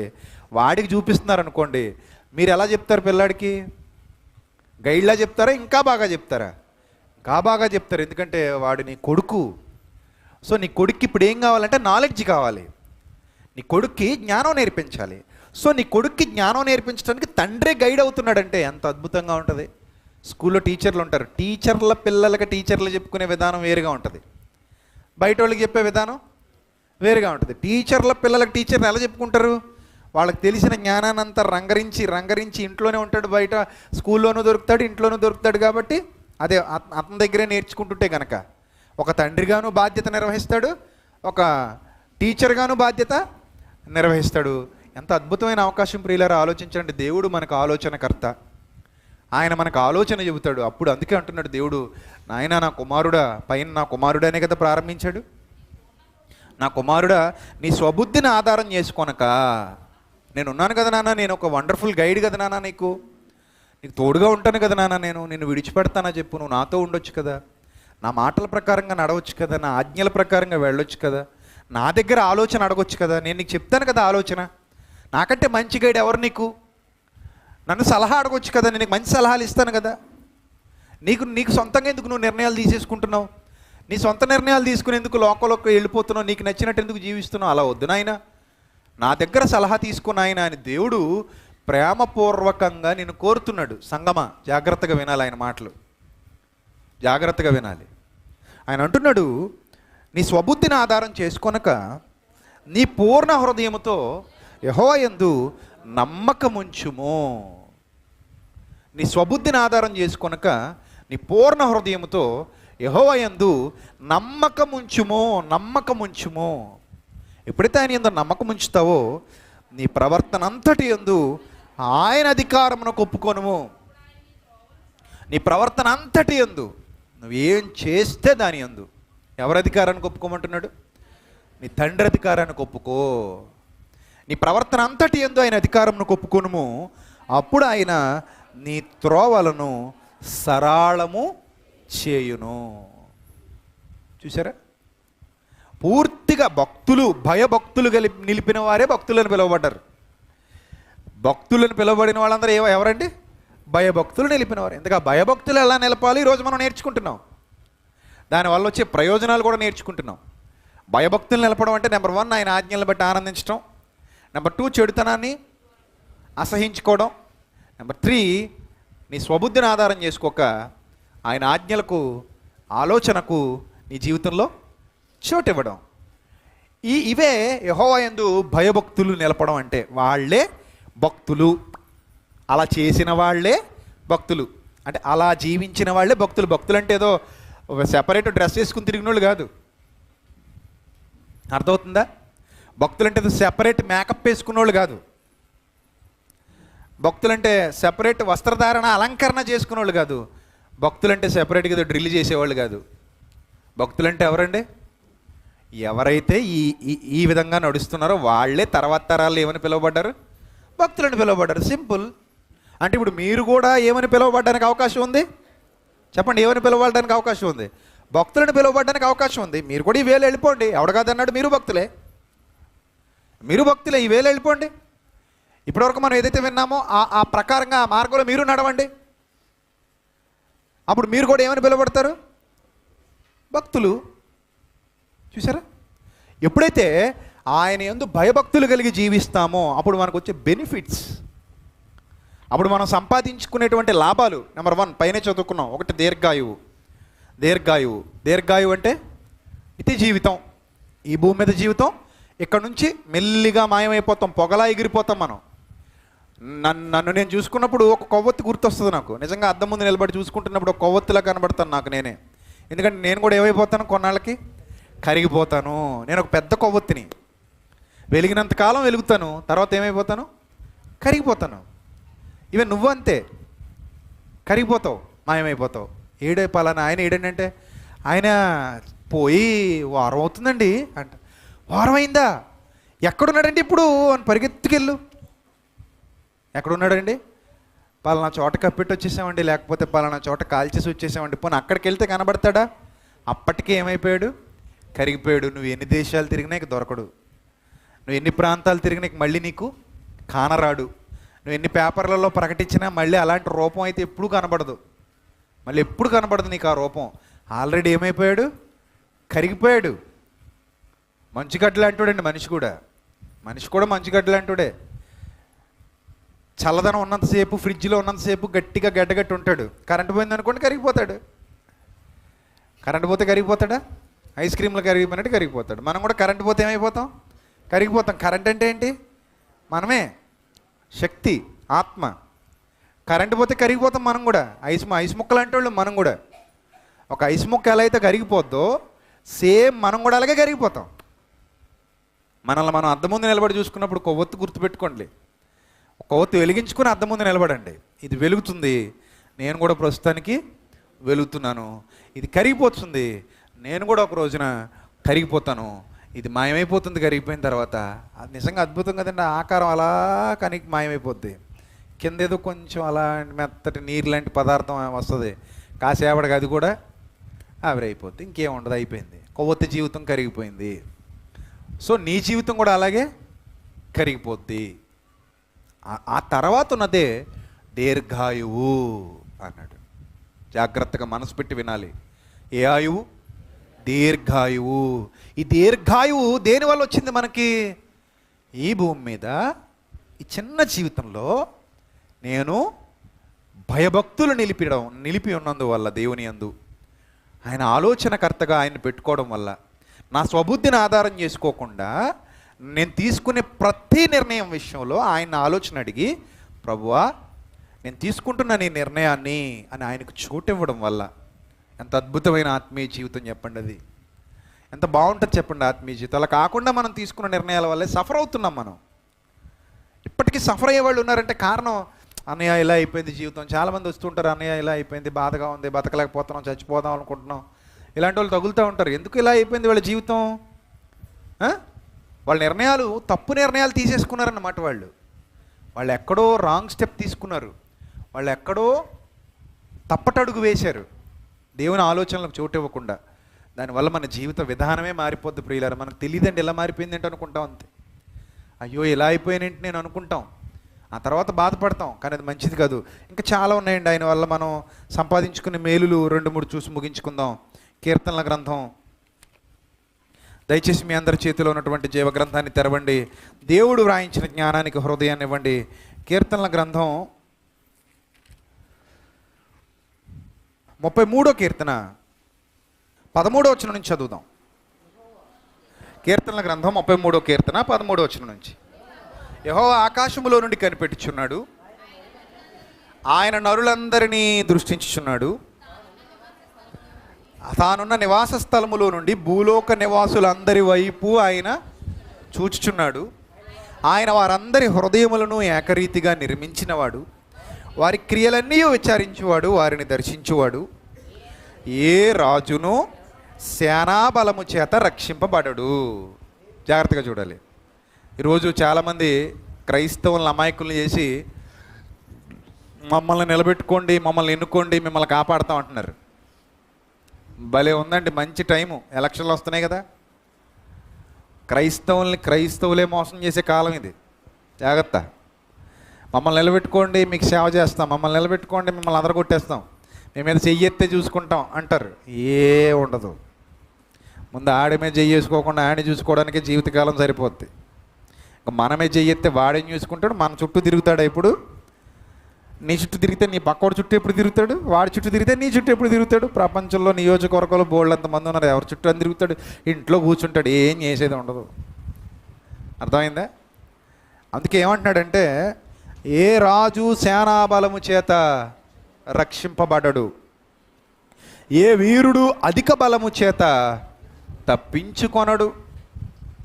వాడికి చూపిస్తున్నారనుకోండి, మీరు ఎలా చెప్తారు? పిల్లాడికి గైడ్లా చెప్తారా? ఇంకా బాగా చెప్తారా? ఇంకా బాగా చెప్తారు. ఎందుకంటే వాడు నీ కొడుకు. సో నీ కొడుక్కి ఇప్పుడు ఏం కావాలంటే నాలెడ్జ్ కావాలి. నీ కొడుక్కి జ్ఞానం నేర్పించాలి. సో నీ కొడుక్కి జ్ఞానం నేర్పించడానికి తండ్రే గైడ్ అవుతున్నాడంటే ఎంత అద్భుతంగా ఉంటుంది. స్కూల్లో టీచర్లు ఉంటారు. టీచర్ల పిల్లలకి టీచర్లు చెప్పుకునే విధానం వేరుగా ఉంటుంది, బయట వాళ్ళకి చెప్పే విధానం వేరుగా ఉంటుంది. టీచర్ల పిల్లలకి టీచర్లు ఎలా చెప్పుకుంటారు? వాళ్ళకి తెలిసిన జ్ఞానాన్ని అంతా రంగరించి ఇంట్లోనే ఉంటాడు, బయట స్కూల్లోనూ దొరుకుతాడు, ఇంట్లోనూ దొరుకుతాడు. కాబట్టి అదే అతని దగ్గరే నేర్చుకుంటుంటే కనుక ఒక తండ్రిగాను బాధ్యత నిర్వహిస్తాడు, ఒక టీచర్గాను బాధ్యత నిర్వహిస్తాడు. ఎంత అద్భుతమైన అవకాశం ప్రియులారా, ఆలోచించండి. దేవుడు మనకు ఆలోచనకర్త. ఆయన మనకు ఆలోచన చెబుతాడు. అప్పుడు అందుకే అంటున్నాడు దేవుడు, నాయన నా కుమారుడా, పైన నా కుమారుడు అనే కదా ప్రారంభించాడు. నా కుమారుడా, నీ స్వబుద్ధిని ఆధారం చేసుకొనక, నేను ఉన్నాను కదా నాన్న, నేను ఒక వండర్ఫుల్ గైడ్ కదా నాన్న, నీకు తోడుగా ఉంటాను కదా నాన్న, నిన్ను విడిచిపెడతానా చెప్పు, నువ్వు నాతో ఉండొచ్చు కదా, నా మాటల ప్రకారంగా నడవచ్చు కదా, నా ఆజ్ఞల ప్రకారంగా వెళ్ళొచ్చు కదా, నా దగ్గర ఆలోచన అడగొచ్చు కదా, నేను నీకు చెప్తాను కదా ఆలోచన. నాకంటే మంచి గైడ్ ఎవరు నీకు? నన్ను సలహా అడగొచ్చు కదా, నేను నీకు మంచి సలహాలు ఇస్తాను కదా. నీకు సొంతంగా ఎందుకు నువ్వు నిర్ణయాలు తీసేసుకుంటున్నావు? నీ సొంత నిర్ణయాలు తీసుకునేందుకు లోకంలోకి వెళ్ళిపోతున్నావు, నీకు నచ్చినట్టు ఎందుకు జీవిస్తున్నావు? అలా వద్దు నాయన, నా దగ్గర సలహా తీసుకున్న ఆయన అని దేవుడు ప్రేమపూర్వకంగా నేను కోరుతున్నాడు. సంగమా, జాగ్రత్తగా వినాలి ఆయన మాటలు, జాగ్రత్తగా వినాలి. ఆయన అంటున్నాడు, నీ స్వబుద్ధిని ఆధారం చేసుకొనక నీ పూర్ణ హృదయముతో యెహోవా యందు నమ్మకముంచుము. నీ స్వబుద్ధిని ఆధారం చేసుకొనక నీ పూర్ణ హృదయముతో యెహోవా యందు నమ్మకముంచుము. ఎప్పుడైతే ఆయన యందు నమ్మకం ఉంచుతావో నీ ప్రవర్తన అంతటి యందు ఆయన అధికారమునకు ఒప్పుకొనుము. నీ ప్రవర్తన అంతటి యందు నువ్వేం చేస్తే దాని యందు ఎవరి అధికారానికి ఒప్పుకోమంటున్నాడు? నీ తండ్రి అధికారానికి ఒప్పుకో. నీ ప్రవర్తన అంతటి యందు ఆయన అధికారమునకు ఒప్పుకొనుము. అప్పుడు ఆయన నీ త్రోవలను సరళము చేయును. చూసారా? పూర్తిగా భయభక్తులు నిలిపిన వారే భక్తులను పిలువబడ్డారు. భక్తులను పిలువబడిన వాళ్ళందరూ ఎవరండి? భయభక్తులు నిలిపినవారు. ఎందుకు ఆ భయభక్తులు ఎలా నిలపాలి ఈరోజు మనం నేర్చుకుంటున్నాం. దానివల్ల వచ్చే ప్రయోజనాలు కూడా నేర్చుకుంటున్నాం. భయభక్తులు నిలపడం అంటే నెంబర్ 1 ఆయన ఆజ్ఞలను బట్టి ఆనందించడం, నెంబర్ 2 చెడుతనాన్ని అసహించుకోవడం, నెంబర్ 3 నీ స్వబుద్ధిని ఆధారం చేసుకోక ఆయన ఆజ్ఞలకు ఆలోచనకు నీ జీవితంలో చోటు ఇవ్వడం. ఇవే యెహోవా యందు భయభక్తులు నిలపడం అంటే. వాళ్ళే భక్తులు, అలా చేసిన వాళ్ళే భక్తులు, అంటే అలా జీవించిన వాళ్ళే భక్తులు. భక్తులు అంటే ఏదో సెపరేట్ డ్రెస్ వేసుకుని తిరిగిన వాళ్ళు కాదు. అర్థమవుతుందా? భక్తులు అంటే ఏదో సెపరేట్ మేకప్ వేసుకున్న వాళ్ళు కాదు. భక్తులంటే సెపరేట్ వస్త్రధారణ అలంకరణ చేసుకున్న వాళ్ళు కాదు. భక్తులంటే సెపరేట్గా ఏదో డ్రిల్ చేసేవాళ్ళు కాదు. భక్తులంటే ఎవరండి? ఎవరైతే ఈ విధంగా నడుస్తున్నారో వాళ్ళే తర్వాత తరాలు ఏమని పిలువబడ్డారు? భక్తులని పిలువబడ్డారు. సింపుల్. అంటే ఇప్పుడు మీరు కూడా ఏమని పిలువబడడానికి అవకాశం ఉంది? చెప్పండి, ఏమని పిలువబడడానికి అవకాశం ఉంది? భక్తులను పిలువబడడానికి అవకాశం ఉంది. మీరు కూడా ఈ వేలు వెళ్ళిపోండి. ఎవడు కాదన్నాడు? మీరు భక్తులే, ఈ వేలు వెళ్ళిపోండి. ఇప్పటివరకు మనం ఏదైతే విన్నామో ఆ ప్రకారంగా ఆ మార్గంలో మీరు నడవండి. అప్పుడు మీరు కూడా ఏమని పిలువబడతారు? భక్తులు. చూసారా? ఎప్పుడైతే ఆయన యందు భయభక్తులు కలిగి జీవిస్తామో అప్పుడు మనకు వచ్చే బెనిఫిట్స్, అప్పుడు మనం సంపాదించుకునేటువంటి లాభాలు. నెంబర్ 1 పైన చదువుకున్నాం. 1 దీర్ఘాయువు అంటే ఇది జీవితం, ఈ భూమి మీద జీవితం. ఇక్కడ నుంచి మెల్లిగా మాయమైపోతాం, పొగలా ఎగిరిపోతాం మనం. నన్ను నేను చూసుకున్నప్పుడు ఒక కొవ్వొత్తి గుర్తొస్తుంది నాకు. నిజంగా అద్దం ముందు నిలబడి చూసుకుంటున్నప్పుడు ఒక కొవ్వొత్తిలా కనబడతాను నాకు నేనే. ఎందుకంటే నేను కూడా ఏమైపోతాను? కొన్నాళ్ళకి కరిగిపోతాను. నేను ఒక పెద్ద కొవ్వొత్తిని. వెలిగినంతకాలం వెలుగుతాను, తర్వాత ఏమైపోతాను? కరిగిపోతాను. ఈవెన్ నువ్వు అంతే, కరిగిపోతావు, మాయమైపోతావు. పలానా ఆయన ఏడంటే, ఆయన పోయి వారం అవుతుందండి అంట. వారం అయిందా? ఎక్కడున్నాడండి ఇప్పుడు అని పరిగెత్తుకెళ్ళు. ఎక్కడున్నాడండి? పలానా చోట కప్పెట్టి వచ్చేసామండి, లేకపోతే పలానా చోట కాల్చేసి వచ్చేసామండి. పోనీ అక్కడికి వెళ్తే కనబడతాడా? అప్పటికే ఏమైపోయాడు? కరిగిపోయాడు. నువ్వు ఎన్ని దేశాలు తిరిగినా నీకు దొరకడు. నువ్వు ఎన్ని ప్రాంతాలు తిరిగినా మళ్ళీ నీకు కానరాడు. నువ్వు ఎన్ని పేపర్లలో ప్రకటించినా మళ్ళీ అలాంటి రూపం అయితే ఎప్పుడు కనబడదు. మళ్ళీ ఎప్పుడు కనబడదు నీకు ఆ రూపం. ఆల్రెడీ ఏమైపోయాడు? కరిగిపోయాడు. మంచుగడ్డలు అంటాడండి మనిషి కూడా మంచుగడ్డలు అంటాడే. చల్లదనం ఉన్నంతసేపు, ఫ్రిడ్జ్లో ఉన్నంతసేపు గట్టిగా గడ్డగట్టి ఉంటాడు. కరెంటు పోయింది అనుకోండి కరిగిపోతాడు. కరెంటు పోతే కరిగిపోతాడా? ఐస్ క్రీమ్లో కరిగిపోయినట్టు కరిగిపోతాడు. మనం కూడా కరెంటు పోతే ఏమైపోతాం? కరిగిపోతాం. కరెంట్ అంటే ఏంటి? మనమే, శక్తి, ఆత్మ. కరెంటు పోతే కరిగిపోతాం మనం కూడా. ఐస్ ముక్కలు అంటే వాళ్ళు మనం కూడా. ఒక ఐస్ ముక్క ఎలా అయితే కరిగిపోద్దో సేమ్ మనం కూడా అలాగే కరిగిపోతాం. మనల్ని మనం అద్దం ముందు నిలబడి చూసుకున్నప్పుడు కొవ్వొత్తు గుర్తుపెట్టుకోండి. కొవ్వొత్తు వెలిగించుకుని అద్దం ముందు నిలబడండి. ఇది వెలుగుతుంది, నేను కూడా ప్రస్తుతానికి వెలుగుతున్నాను. ఇది కరిగిపోతుంది, నేను కూడా ఒక రోజున కరిగిపోతాను. ఇది మాయమైపోతుంది కరిగిపోయిన తర్వాత. అది నిజంగా అద్భుతం కదండి. ఆకారం అలా కనికి మాయమైపోద్ది, కింద ఏదో కొంచెం అలాంటి మెత్తటి నీరు లాంటి పదార్థం వస్తుంది, కాసేపటికి అది కూడా ఆవిరైపోద్ది, ఇంకేముండదు, అయిపోయింది. కొవ్వొత్తి జీవితం కరిగిపోయింది. సో నీ జీవితం కూడా అలాగే కరిగిపోద్ది. ఆ తర్వాత ఉన్నదే దీర్ఘాయువు అన్నాడు. జాగ్రత్తగా మనసు పెట్టి వినాలి. ఏ ఆయువు? దీర్ఘాయువు. ఈ దీర్ఘాయువు దేనివల్ల వచ్చింది మనకి? ఈ భూమి మీద ఈ చిన్న జీవితంలో నేను భయభక్తులు నిలిపి ఉన్నందువల్ల, దేవుని యందు ఆయన ఆలోచనకర్తగా ఆయన పెట్టుకోవడం వల్ల, నా స్వబుద్ధిని ఆధారం చేసుకోకుండా నేను తీసుకునే ప్రతి నిర్ణయం విషయంలో ఆయన ఆలోచన అడిగి, ప్రభువా నేను తీసుకుంటున్న నీ నిర్ణయాన్ని అని ఆయనకు చోటు ఇవ్వడం వల్ల ఎంత అద్భుతమైన ఆత్మీయ జీవితం చెప్పండి. అది ఎంత బాగుంటుంది చెప్పండి ఆత్మీయ జీవితం. అలా కాకుండా మనం తీసుకున్న నిర్ణయాల వల్లే సఫర్ అవుతున్నాం. మనం ఇప్పటికీ సఫర్ అయ్యే వాళ్ళు ఉన్నారంటే కారణం, అన్నయ్య ఇలా అయిపోయింది జీవితం. చాలామంది వస్తుంటారు, అన్నయ్య ఇలా అయిపోయింది, బాధగా ఉంది, బతకలేకపోతున్నాం, చచ్చిపోదాం అనుకుంటున్నాం. ఇలాంటి వాళ్ళు తగులుతూ ఉంటారు. ఎందుకు ఇలా అయిపోయింది వాళ్ళ జీవితం? వాళ్ళ నిర్ణయాలు తప్పు నిర్ణయాలు తీసేసుకున్నారన్నమాట. వాళ్ళు ఎక్కడో రాంగ్ స్టెప్ తీసుకున్నారు, వాళ్ళు ఎక్కడో తప్పటడుగు వేశారు, దేవుని ఆలోచనలకు చోటు ఇవ్వకుండా. దానివల్ల మన జీవిత విధానమే మారిపోద్ది ప్రియులారా. మనకు తెలియదండి ఎలా మారిపోయింది ఏంటి అనుకుంటాం అంతే. అయ్యో ఇలా అయిపోయినేంటి నేను అనుకుంటాం, ఆ తర్వాత బాధపడతాం, కానీ అది మంచిది కాదు. ఇంకా చాలా ఉన్నాయండి ఆయన వల్ల మనం సంపాదించుకునే మేలులు 2-3 చూసి ముగించుకుందాం. కీర్తనల గ్రంథం, దయచేసి మీ అందరి చేతిలో ఉన్నటువంటి జీవ గ్రంథాన్ని తెరవండి. దేవుడు వ్రాయించిన జ్ఞానానికి హృదయాన్ని ఇవ్వండి. కీర్తనల గ్రంథం 33వ కీర్తన 13వ వచనం నుంచి చదువుదాం. కీర్తనల గ్రంథం 33వ కీర్తన 13వ వచనం నుంచి. యెహోవా ఆకాశములో నుండి కనిపెట్టుచున్నాడు, ఆయన నరులందరినీ దృష్టించుచున్నాడు. తానున్న నివాస స్థలములో నుండి భూలోక నివాసులందరి వైపు ఆయన చూచుచున్నాడు. ఆయన వారందరి హృదయములను ఏకరీతిగా నిర్మించినవాడు, వారి క్రియలన్నీ విచారించువాడు, వారిని దర్శించువాడు. ఏ రాజును సేనాబలము చేత రక్షింపబడడు. జాగ్రత్తగా చూడాలి. ఈరోజు చాలామంది క్రైస్తవులను అమాయకులను చేసి మమ్మల్ని నిలబెట్టుకోండి, మమ్మల్ని ఎన్నుకోండి, మిమ్మల్ని కాపాడుతాం అంటున్నారు. భలే ఉందండి, మంచి టైము, ఎలక్షన్లు వస్తున్నాయి కదా. క్రైస్తవులే మోసం చేసే కాలం ఇది. జాగ్రత్త. మమ్మల్ని నిలబెట్టుకోండి, మీకు సేవ చేస్తాం, మమ్మల్ని నిలబెట్టుకోండి, మిమ్మల్ని అదరగొట్టేస్తాం, మేము మీద చెయ్యెత్తే చూసుకుంటాం అంటారు. ఏ ఉండదు. ముందు ఆడి మీద చెయ్యేసుకోకుండా ఆడిని చూసుకోవడానికే జీవితకాలం సరిపోద్ది. మనమే చెయ్యెత్తే వాడిని చూసుకుంటాడు, మన చుట్టూ తిరుగుతాడు. ఇప్పుడు నీ చుట్టూ తిరిగితే నీ పక్కోడి చుట్టూ ఎప్పుడు తిరుగుతాడు, వాడి చుట్టూ తిరిగితే నీ చుట్టూ ఎప్పుడు తిరుగుతాడు. ప్రపంచంలో నియోజకవర్గంలో బోళ్ళంతమంది ఉన్నారు, ఎవరి చుట్టూ అని తిరుగుతాడు. ఇంట్లో కూర్చుంటాడు, ఏం చేసేది ఉండదు. అర్థమైందా? అందుకే ఏమంటున్నాడంటే, ఏ రాజు సేనాబలము చేత రక్షింపబడడు, ఏ వీరుడు అధిక బలము చేత తప్పించుకొనడు.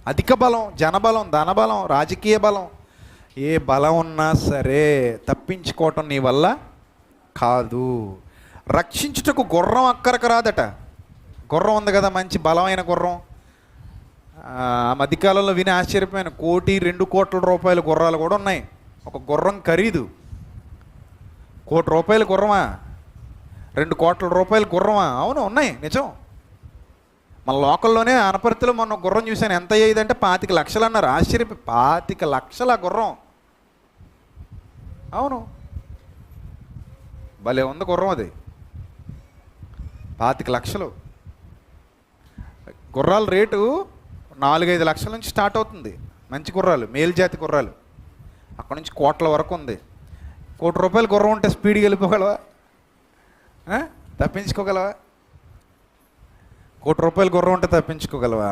అధిక బలం, జనబలం, ధనబలం, రాజకీయ బలం, ఏ బలం ఉన్నా సరే తప్పించుకోవటం నీ వల్ల కాదు. రక్షించుటకు గుర్రం అక్కరకు రాదట. గుర్రం ఉంది కదా, మంచి బలమైన గుర్రం. ఆ మధ్యకాలంలో విని ఆశ్చర్యపోయాను, 1-2 కోట్ల రూపాయల గుర్రాలు కూడా ఉన్నాయి. ఒక గుర్రం ఖరీదు 1 కోటి రూపాయల గుర్రమా, 2 కోట్ల రూపాయల గుర్రమా? అవును, ఉన్నాయి, నిజం. మన లోకల్లోనే అనపర్తిలో మొన్న గుర్రం చూశాను. ఎంత అయ్యేదంటే 25 లక్షలు అన్నారు. ఆశ్చర్యపోయి, 25 లక్షల గుర్రం. అవును, భలే ఉంది గుర్రం. అది 25 లక్షలు. గుర్రాల రేటు 4-5 లక్షల నుంచి స్టార్ట్ అవుతుంది. మంచి గుర్రాలు, మేలుజాతి గుర్రాలు. అక్కడ నుంచి కోట్ల వరకు ఉంది. 1 కోటి రూపాయల గుర్రం ఉంటే స్పీడ్గా వెళ్ళిపోగలవా? తప్పించుకోగలవా? 1 కోటి రూపాయల గుర్రం ఉంటే తప్పించుకోగలవా?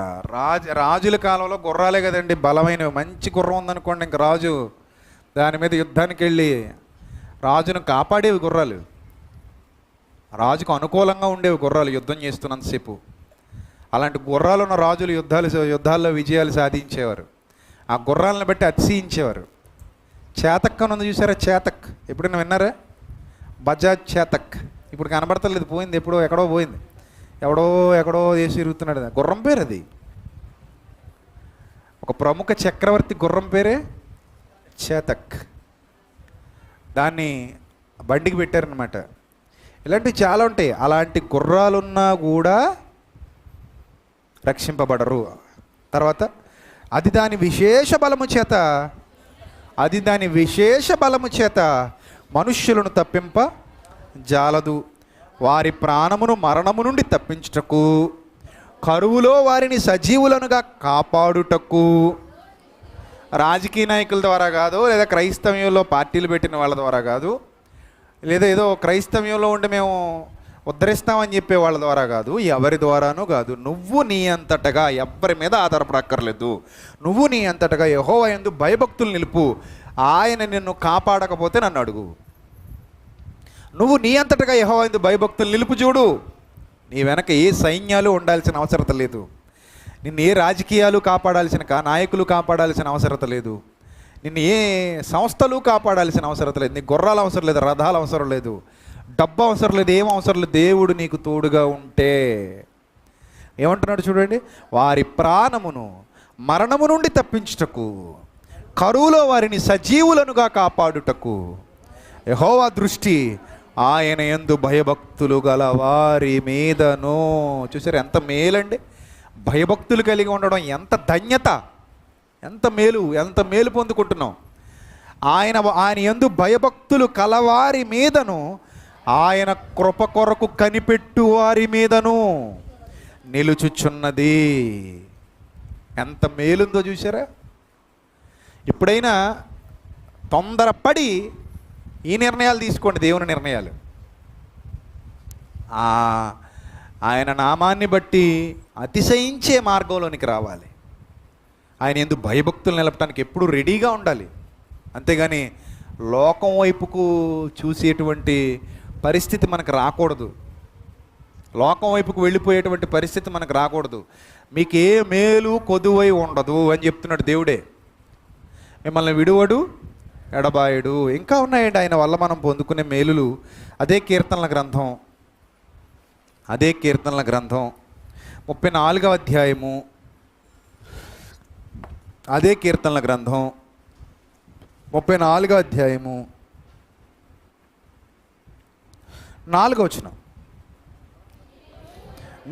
రాజుల కాలంలో గుర్రాలే కదండి బలమైనవి. మంచి గుర్రం ఉందనుకోండి, ఇంక రాజు దాని మీద యుద్ధానికి వెళ్ళి రాజును కాపాడేవి గుర్రాలు. రాజుకు అనుకూలంగా ఉండేవి గుర్రాలు యుద్ధం చేస్తున్నంతసేపు. అలాంటి గుర్రాలు ఉన్న రాజులు యుద్ధాల్లో విజయాలు సాధించేవారు. ఆ గుర్రాలను బట్టి అతిశయించేవారు. చేతక్ అని ఉంది చూసారా? చేతక్ ఎప్పుడైనా విన్నారా? బజాజ్ చేతక్. ఇప్పుడు కనబడతలేదు, పోయింది, ఎప్పుడో ఎక్కడో పోయింది, ఎక్కడో వేసి తిరుగుతున్నాడు. గుర్రం పేరు అది. ఒక ప్రముఖ చక్రవర్తి గుర్రం పేరే చేతక్. దాన్ని బండికి పెట్టారనమాట. ఇలాంటివి చాలా ఉంటాయి. అలాంటి గుర్రాలున్నా కూడా రక్షింపబడరు. తర్వాత అది దాని విశేష బలము చేత మనుష్యులను తప్పింప జాలదు. వారి ప్రాణమును మరణము నుండి తప్పించుటకు, కరువులో వారిని సజీవులనుగా కాపాడుటకు. రాజకీయ నాయకుల ద్వారా కాదు, లేదా క్రైస్తవ్యంలో పార్టీలు పెట్టిన వాళ్ళ ద్వారా కాదు, లేదా ఏదో క్రైస్తవ్యంలో ఉండి మేము ఉద్ధరిస్తామని చెప్పే వాళ్ళ ద్వారా కాదు, ఎవరి ద్వారానూ కాదు. నువ్వు నీ అంతటగా ఎవరి మీద ఆధారపడక్కర్లేదు. నువ్వు నీ అంతటగా యెహోవా యందు భయభక్తులు నిలుపు. ఆయన నిన్ను కాపాడకపోతే నన్ను అడుగు. నువ్వు నీ అంతటగా యెహోవా యందు భయభక్తులు నిలుపు. చూడు, నీ వెనక ఏ సైన్యాలు ఉండాల్సిన అవసరత లేదు. నిన్ను ఏ రాజకీయాలు కాపాడాల్సిన నాయకులు కాపాడాల్సిన అవసరత లేదు. నిన్ను ఏ సంస్థలు కాపాడాల్సిన అవసరం లేదు. నీకు గుర్రాలు అవసరం లేదు, రథాలు అవసరం లేదు, డబ్బు అవసరం లేదు, ఏం అవసరం లేదు. దేవుడు నీకు తోడుగా ఉంటే ఏమంటున్నాడు చూడండి, వారి ప్రాణమును మరణము నుండి తప్పించుటకు, కరువులో వారిని సజీవులనుగా కాపాడుటకు. యెహోవా దృష్టి ఆయన యందు భయభక్తులు గల వారి మీదను. చూసారు ఎంత మేలండి, భయభక్తులు కలిగి ఉండడం ఎంత ధన్యత, ఎంత మేలు పొందుకుంటున్నాం. ఆయన యందు భయభక్తులు కలవారి మీదను, ఆయన కృప కొరకు కనిపెట్టు వారి మీదను నిలుచుచున్నది. ఎంత మేలుందో చూసారా. ఇప్పుడైనా తొందరపడి ఈ నిర్ణయాలు తీసుకోండి, దేవుని నిర్ణయాలు. ఆయన నామాన్ని బట్టి అతిశయించే మార్గంలోనికి రావాలి. ఆయన యందు భయభక్తులు నిలపడానికి ఎప్పుడూ రెడీగా ఉండాలి. అంతేగాని లోకం వైపుకు చూసేటువంటి పరిస్థితి మనకు రాకూడదు. లోకం వైపుకు వెళ్ళిపోయేటువంటి పరిస్థితి మనకు రాకూడదు. మీకు ఏ మేలు కొదువై ఉండదు అని చెప్తున్నాడు దేవుడే. మిమ్మల్ని విడువడు, ఎడబాయుడు. ఇంకా ఉన్నాయండి ఆయన వల్ల మనం పొందుకునే మేలులు. అదే కీర్తనల గ్రంథం 34వ అధ్యాయము, అదే కీర్తనల గ్రంథం 34వ అధ్యాయము 4వ వచనం.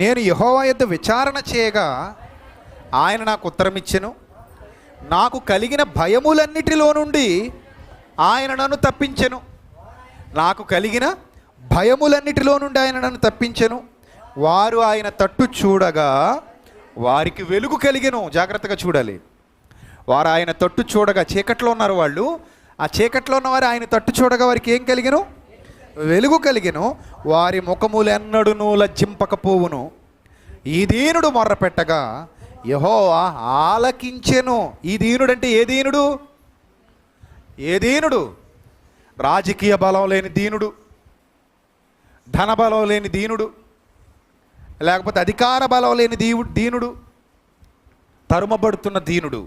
నేను యెహోవా యొద్ద విచారణ చేయగా ఆయన నాకు ఉత్తరం ఇచ్చెను. నాకు కలిగిన భయములన్నిటిలో నుండి ఆయన నన్ను తప్పించెను. ఆయన నన్ను తప్పించెను. వారు ఆయన తట్టు చూడగా వారికి వెలుగు కలిగెను. జాగ్రత్తగా చూడాలి. వారు ఆయన తట్టు చూడగా, చీకట్లో ఉన్నారు వాళ్ళు, ఆ చీకట్లో ఉన్నవారు ఆయన తట్టు చూడగా వారికి ఏం కలిగెను? వెలుగు కలిగెను. వారి ముఖములెన్నడును లజ్జింపకపోవును. ఈ దీనుడు మొర్రపెట్టగా యెహోవా ఆలకించెను. ఈ దీనుడు అంటే ఏ దీనుడు? రాజకీయ బలం లేని దీనుడు, ధన బలం లేని దీనుడు, లేకపోతే అధికార బలం లేని దీనుడు, తరుమబడుతున్న దీనుడు.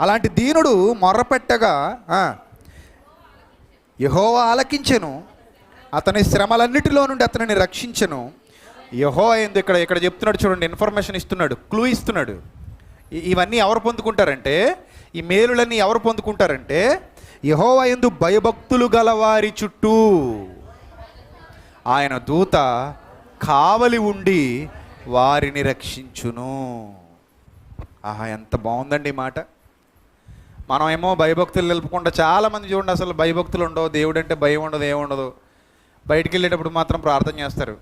అలాంటి దీనుడు మొర్రపెట్టగా యెహోవా ఆలకించెను, అతని శ్రమలన్నిటిలో నుండి అతనిని రక్షించెను. యెహోవా యందు ఇక్కడ చెప్తున్నాడు చూడండి, ఇన్ఫర్మేషన్ ఇస్తున్నాడు, క్లూ ఇస్తున్నాడు. ఇవన్నీ ఎవరు పొందుకుంటారంటే, ఈ మేలులన్నీ ఎవరు పొందుకుంటారంటే, యెహోవా యందు భయభక్తులు గలవారి చుట్టూ ఆయన దూత కావలి ఉండి వారిని రక్షించును. ఆహా, ఎంత బాగుందండి ఈ మాట. మనం ఏమో భయభక్తులు నిలుపుకుంటా, చాలామంది చూడండి అసలు భయభక్తులు ఉండవు, దేవుడు అంటే భయం ఉండదు, ఏముండదు. బయటికి వెళ్ళేటప్పుడు మాత్రం ప్రార్థన చేస్తారు.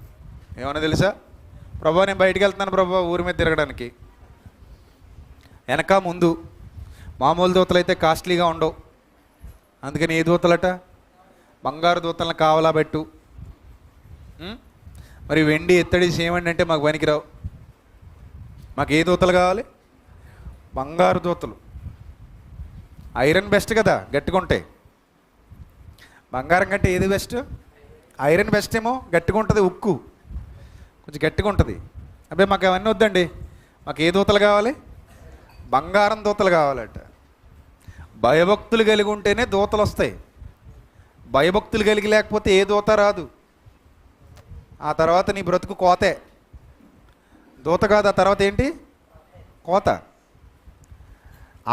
ఏమన్నా తెలుసా? ప్రభా నేను బయటికి వెళ్తున్నాను ప్రభా ఊరి మీద తిరగడానికి. వెనక ముందు మామూలు దూతలు అయితే కాస్ట్లీగా ఉండవు, అందుకని ఏ దూతలట? బంగారు దూతలను కావలా పెట్టు. మరి వెండి ఎత్తడి చేయమండి అంటే మాకు పనికిరావు. మాకు ఏ దూతలు కావాలి? బంగారు దూతలు. ఐరన్ బెస్ట్ కదా, గట్టిగా ఉంటాయి. బంగారం కంటే ఏది బెస్ట్? ఐరన్ బెస్ట్ ఏమో, గట్టిగా ఉంటుంది, ఉక్కు కొంచెం గట్టిగా ఉంటుంది. అబ్బాయి మాకు అవన్నీ వద్దండి, మాకు ఏ దూతలు కావాలి? బంగారం దూతలు కావాలట. భయభక్తులు కలిగి ఉంటేనే దూతలు వస్తాయి. భయభక్తులు కలిగి లేకపోతే ఏ దూత రాదు. ఆ తర్వాత నీ బ్రతుకు కోతే. దూత కాదు, ఆ తర్వాత ఏంటి? కోత.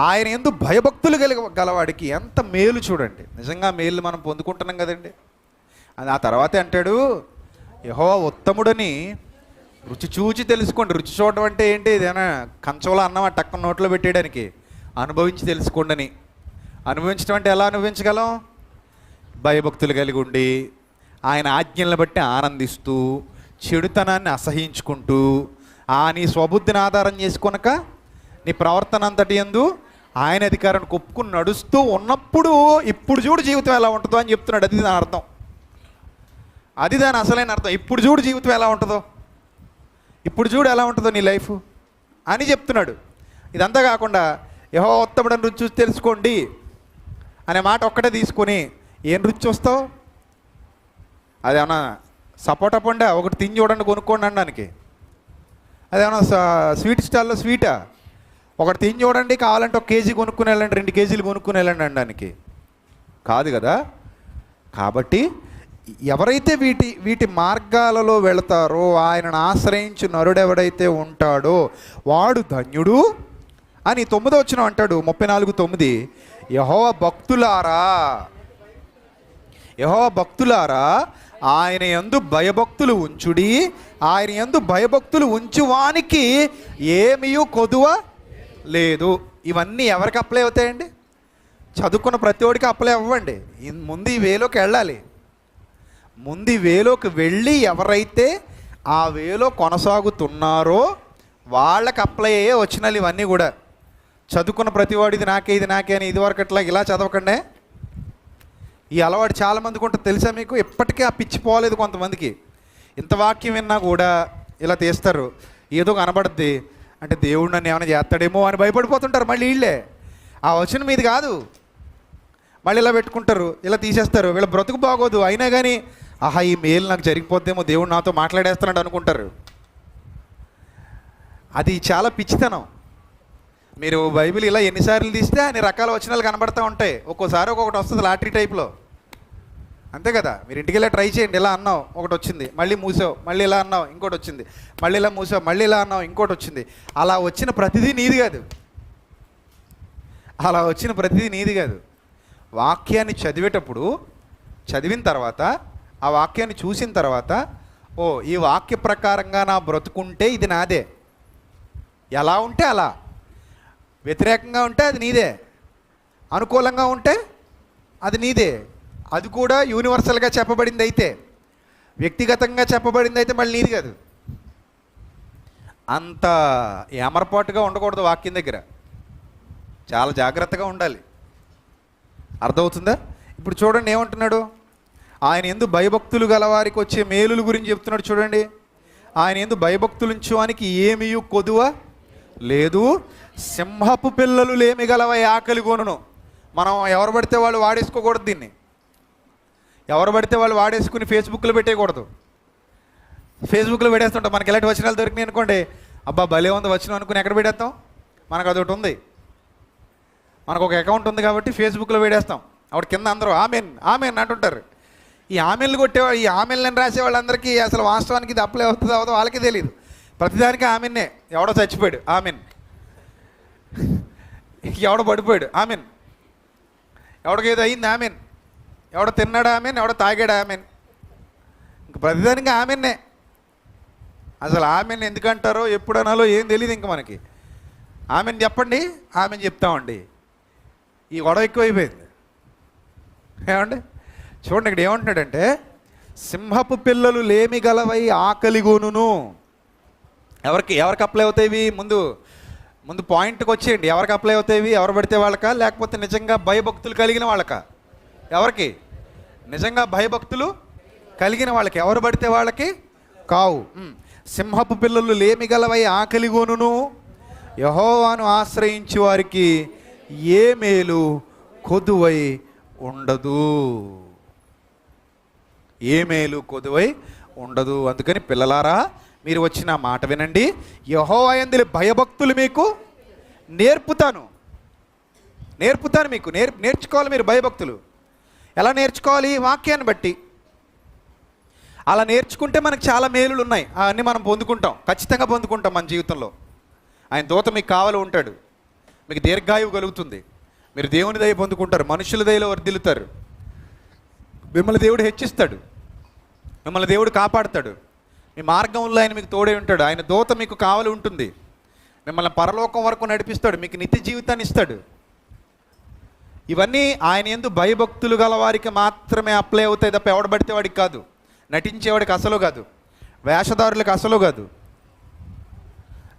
ఆయన యందు భయభక్తులు గలవాడికి ఎంత మేలు చూడండి. నిజంగా మేలు మనం పొందుకుంటున్నాం కదండి. అది ఆ తర్వాతే అంటాడు, యెహోవా ఉత్తముడని రుచి చూచి తెలుసుకోండి. రుచి చూడడం అంటే ఏంటి? ఏదైనా కంచంలో అన్నం టక్కన నోట్లో పెట్టేయడానికి, అనుభవించి తెలుసుకోండి అని. అనుభవించడం అంటే ఎలా అనుభవించగలం? భయభక్తులు కలిగి ఉండి, ఆయన ఆజ్ఞలను బట్టి ఆనందిస్తూ, చెడుతనాన్ని అసహించుకుంటూ, నీ స్వబుద్ధిని ఆధారం చేసుకొనక నీ ప్రవర్తన అంతటి యందు ఆయన అధికారాన్ని ఒప్పుకుని నడుస్తూ ఉన్నప్పుడు ఇప్పుడు చూడు జీవితం ఎలా ఉంటుందో అని చెప్తున్నాడు. అది దాని అర్థం, అది దాని అసలైన అర్థం. ఇప్పుడు చూడు జీవితం ఎలా ఉంటుందో, ఇప్పుడు చూడు ఎలా ఉంటుందో నీ లైఫ్ అని చెప్తున్నాడు. ఇదంతా కాకుండా యెహోవా ఉత్తముడని రుచి చూసి తెలుసుకోండి అనే మాట ఒక్కటే తీసుకొని ఏం రుచి చూస్తావు? అదేమన్నా సపోటా పండా ఒకటి తిని చూడండి కొనుక్కోండి అనడానికి? అదేమన్నా స్వీట్ స్టాల్లో స్వీటా? ఒకటి తిని చూడండి, కావాలంటే 1 కేజీ కొనుక్కుని వెళ్ళండి, 2 కేజీలు కొనుక్కుని వెళ్ళండి అనడానికి కాదు కదా. కాబట్టి ఎవరైతే వీటి మార్గాలలో వెళతారో, ఆయనను ఆశ్రయించు నరుడెవడైతే ఉంటాడో వాడు ధన్యుడు అని 9వ వచనం అంటాడు. 34:9 యెహోవా భక్తులారా ఆయన యందు భయభక్తులు ఉంచుడి, ఆయన యందు భయభక్తులు ఉంచువానికి ఏమీ కొదువ లేదు. ఇవన్నీ ఎవరికి అప్లై అవుతాయండి? చదువుకున్న ప్రతి ఒడికి అప్లై అవ్వండి. ముందు ఈ వేలోకి వెళ్ళాలి. ముందు ఈ వేలోకి వెళ్ళి ఎవరైతే ఆ వేలో కొనసాగుతున్నారో వాళ్ళకి అప్లై అయ్యే వచ్చినాలు ఇవన్నీ కూడా. చదువుకున్న ప్రతి వాడు ఇది నాకే అని ఇదివరకు అట్లా ఇలా చదవకండి. ఈ అలవాటు చాలామందికి ఉంటుంది తెలుసా మీకు? ఇప్పటికే ఆ పిచ్చి పోలేదు కొంతమందికి. ఇంత వాక్యం విన్నా కూడా ఇలా తీస్తారు, ఏదో కనబడుద్ది అంటే దేవుడు నన్ను ఏమైనా చేస్తాడేమో అని భయపడిపోతుంటారు. మళ్ళీ వీళ్ళే ఆ వచనం మీది కాదు, మళ్ళీ ఇలా పెట్టుకుంటారు, ఇలా తీసేస్తారు. వీళ్ళ బ్రతుకు బాగోదు, అయినా కానీ ఆహా ఈ మేలు నాకు జరిగిపోద్దేమో, దేవుడు నాతో మాట్లాడేస్తున్నాడు అనుకుంటారు. అది చాలా పిచ్చితనం. మీరు బైబిల్ ఇలా ఎన్నిసార్లు తీస్తే అన్ని రకాల వచనాలు కనబడుతూ ఉంటాయి. ఒక్కోసారి ఒక్కొక్కటి వస్తుంది లాటరీ టైప్లో, అంతే కదా. మీరు ఇంటికి వెళ్ళి ట్రై చేయండి. ఇలా అన్నావు ఒకటి వచ్చింది, మళ్ళీ మూసావు, మళ్ళీ ఇలా అన్నావు ఇంకోటి వచ్చింది, మళ్ళీ ఇలా మూసావు, మళ్ళీ ఇలా అన్నావు ఇంకోటి వచ్చింది. అలా వచ్చిన ప్రతిదీ నీది కాదు. అలా వచ్చిన ప్రతిదీ నీది కాదు. వాక్యాన్ని చదివిన తర్వాత, ఆ వాక్యాన్ని చూసిన తర్వాత, ఓ ఈ వాక్య ప్రకారంగా నా బ్రతుకుంటే ఇది నాదే, ఎలా ఉంటే అలా, వ్యతిరేకంగా ఉంటే అది నీదే, అనుకూలంగా ఉంటే అది నీదే. అది కూడా యూనివర్సల్గా చెప్పబడింది అయితే, వ్యక్తిగతంగా చెప్పబడింది అయితే మళ్ళీ నీది కాదు. అంత ఏమరపాటుగా ఉండకూడదు వాక్యం దగ్గర, చాలా జాగ్రత్తగా ఉండాలి. అర్థమవుతుందా? ఇప్పుడు చూడండి ఏమంటున్నాడు. ఆయన యందు భయభక్తులు గలవారికి వచ్చే మేలుల గురించి చెప్తున్నాడు. చూడండి, ఆయన యందు భయభక్తులుంచువానికి ఏమీ కొదువ లేదు, సింహపు పిల్లలు లేమి గలవ ఆకలి కొనును. మనం ఎవరు పడితే వాళ్ళు వాడేసుకోకూడదు. దీన్ని ఎవరు పడితే వాళ్ళు వాడేసుకుని ఫేస్బుక్లో పెట్టేయకూడదు. ఫేస్బుక్లో పెట్టేస్తుంటాం. మనకి ఎలాంటి వచనాలు దొరికినాయి అనుకోండి, అబ్బా భలే ఉంది వచనం అనుకుని ఎక్కడ పెట్టేస్తాం? మనకు అదొకటి ఉంది, మనకు ఒక అకౌంట్ ఉంది కాబట్టి ఫేస్బుక్లో పెట్టేస్తాం. అప్పుడు కింద అందరూ ఆమెన్ ఆమెన్ అంటుంటారు. ఈ ఆమెన్లు కొట్టేవాళ్ళు, ఈ ఆమెన్లను రాసే వాళ్ళందరికీ అసలు వాస్తవానికి ఇది అప్లై అవుతుందో అవుతుందో వాళ్ళకే తెలియదు. ప్రతిదానికి ఆమెన్నే. ఎవడో చచ్చిపోయాడు ఆమెన్, ఎవడో పడిపోయాడు ఆమెన్, ఎవడికి ఏదో అయింది ఆమెన్, ఎవడో తిన్నాడు ఆమెన్, ఎవడో తాగాడు ఆమెన్, ఇంక ప్రతిదానికి ఆమెన్నే. అసలు ఆమెన్ ఎందుకంటారో ఎప్పుడు అనాలో ఏం తెలియదు ఇంక మనకి. ఆమెన్ చెప్పండి, ఆమెన్ చెప్తామండి. ఈ గొడవ ఎక్కువైపోయింది ఏమండి. చూడండి ఇక్కడ ఏమంటున్నాడంటే, సింహపు పిల్లలు లేమి గలవై ఆకలిగోనును. ఎవరికి అప్లై అవుతాయి? ముందు పాయింట్కి వచ్చేయండి. ఎవరికి అప్లై అవుతాయి? ఎవరు పడితే వాళ్ళకా, లేకపోతే నిజంగా భయభక్తులు కలిగిన వాళ్ళకా? ఎవరికి? నిజంగా భయభక్తులు కలిగిన వాళ్ళకి. ఎవరు పడితే వాళ్ళకి కావు. సింహపు పిల్లలు లేమి గలవై ఆకలిగోనును, యెహోవాను ఆశ్రయించి వారికి ఏ మేలు కొదువై ఉండదు. ఏ మేలు కొదువై ఉండదు. అందుకని పిల్లలారా, మీరు వచ్చిన మాట వినండి. యెహోవా యందు భయభక్తులు మీకు నేర్పుతాను మీకు. నేర్చుకోవాలి మీరు భయభక్తులు. ఎలా నేర్చుకోవాలి? వాక్యాన్ని బట్టి. అలా నేర్చుకుంటే మనకు చాలా మేలులు ఉన్నాయి, అవన్నీ మనం పొందుకుంటాం, ఖచ్చితంగా పొందుకుంటాం మన జీవితంలో. ఆయన దూత మీకు కావాలి ఉంటాడు, మీకు దీర్ఘాయువు కలుగుతుంది, మీరు దేవుని దయ పొందుకుంటారు, మనుషుల దయలో వర్ధిల్లుతారు, మిమ్మల్ని దేవుడు హెచ్చిస్తాడు, మిమ్మల్ని దేవుడు కాపాడుతాడు, మీ మార్గంలో ఆయన మీకు తోడే ఉంటాడు. ఆయన దూత మీకు కావాలి ఉంటుంది, మిమ్మల్ని పరలోకం వరకు నడిపిస్తాడు, మీకు నిత్య జీవితాన్ని ఇస్తాడు. ఇవన్నీ ఆయన యందు భయభక్తులు గల వారికి మాత్రమే అప్లై అవుతాయి తప్ప ఎవడబడితే వాడికి కాదు, నటించేవాడికి అసలు కాదు, వేషధారులకు అసలు కాదు.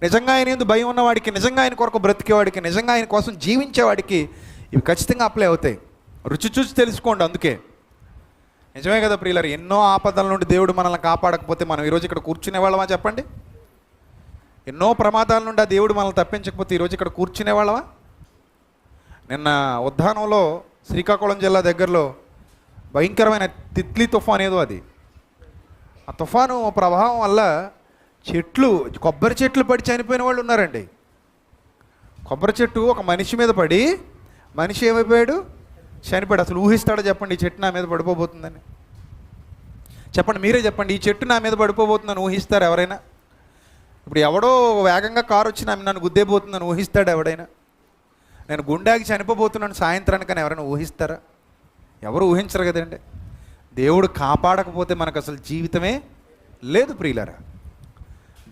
నిజంగా ఆయన యందు భయం ఉన్నవాడికి, నిజంగా ఆయన కొరకు బ్రతికేవాడికి, నిజంగా ఆయన కోసం జీవించేవాడికి ఇవి ఖచ్చితంగా అప్లై అవుతాయి. రుచి చూసి తెలుసుకోండి. అందుకే నిజమే కదా ప్రియులారు, ఎన్నో ఆపదల నుండి దేవుడు మనల్ని కాపాడకపోతే మనం ఈరోజు ఇక్కడ కూర్చునే వాళ్ళమా చెప్పండి? ఎన్నో ప్రమాదాల నుండి ఆ దేవుడు మనల్ని తప్పించకపోతే ఈరోజు ఇక్కడ కూర్చునే వాళ్ళమా? నిన్న ఉద్దానంలో శ్రీకాకుళం జిల్లా దగ్గరలో భయంకరమైన తిత్లీ తుఫాన్ ఏదో అది. ఆ తుఫాను ప్రభావం వల్ల కొబ్బరి చెట్లు పడి చనిపోయిన వాళ్ళు ఉన్నారండి. కొబ్బరి చెట్టు ఒక మనిషి మీద పడి మనిషి ఏమైపోయాడు? చనిపోయాడు. అసలు ఊహిస్తాడో చెప్పండి ఈ చెట్టు నా మీద పడిపోబోతుందని? చెప్పండి, మీరే చెప్పండి, ఈ చెట్టు నా మీద పడిపోబోతుందని ఊహిస్తారు ఎవరైనా? ఇప్పుడు ఎవడో వేగంగా కారు వచ్చి నన్ను గుద్దేపోతుందని ఊహిస్తాడు ఎవడైనా? నేను గుండాకి చనిపోబోతున్నాను సాయంత్రానికని ఎవరైనా ఊహిస్తారా? ఎవరు ఊహించరు కదండి. దేవుడు కాపాడకపోతే మనకు అసలు జీవితమే లేదు ప్రియులారా.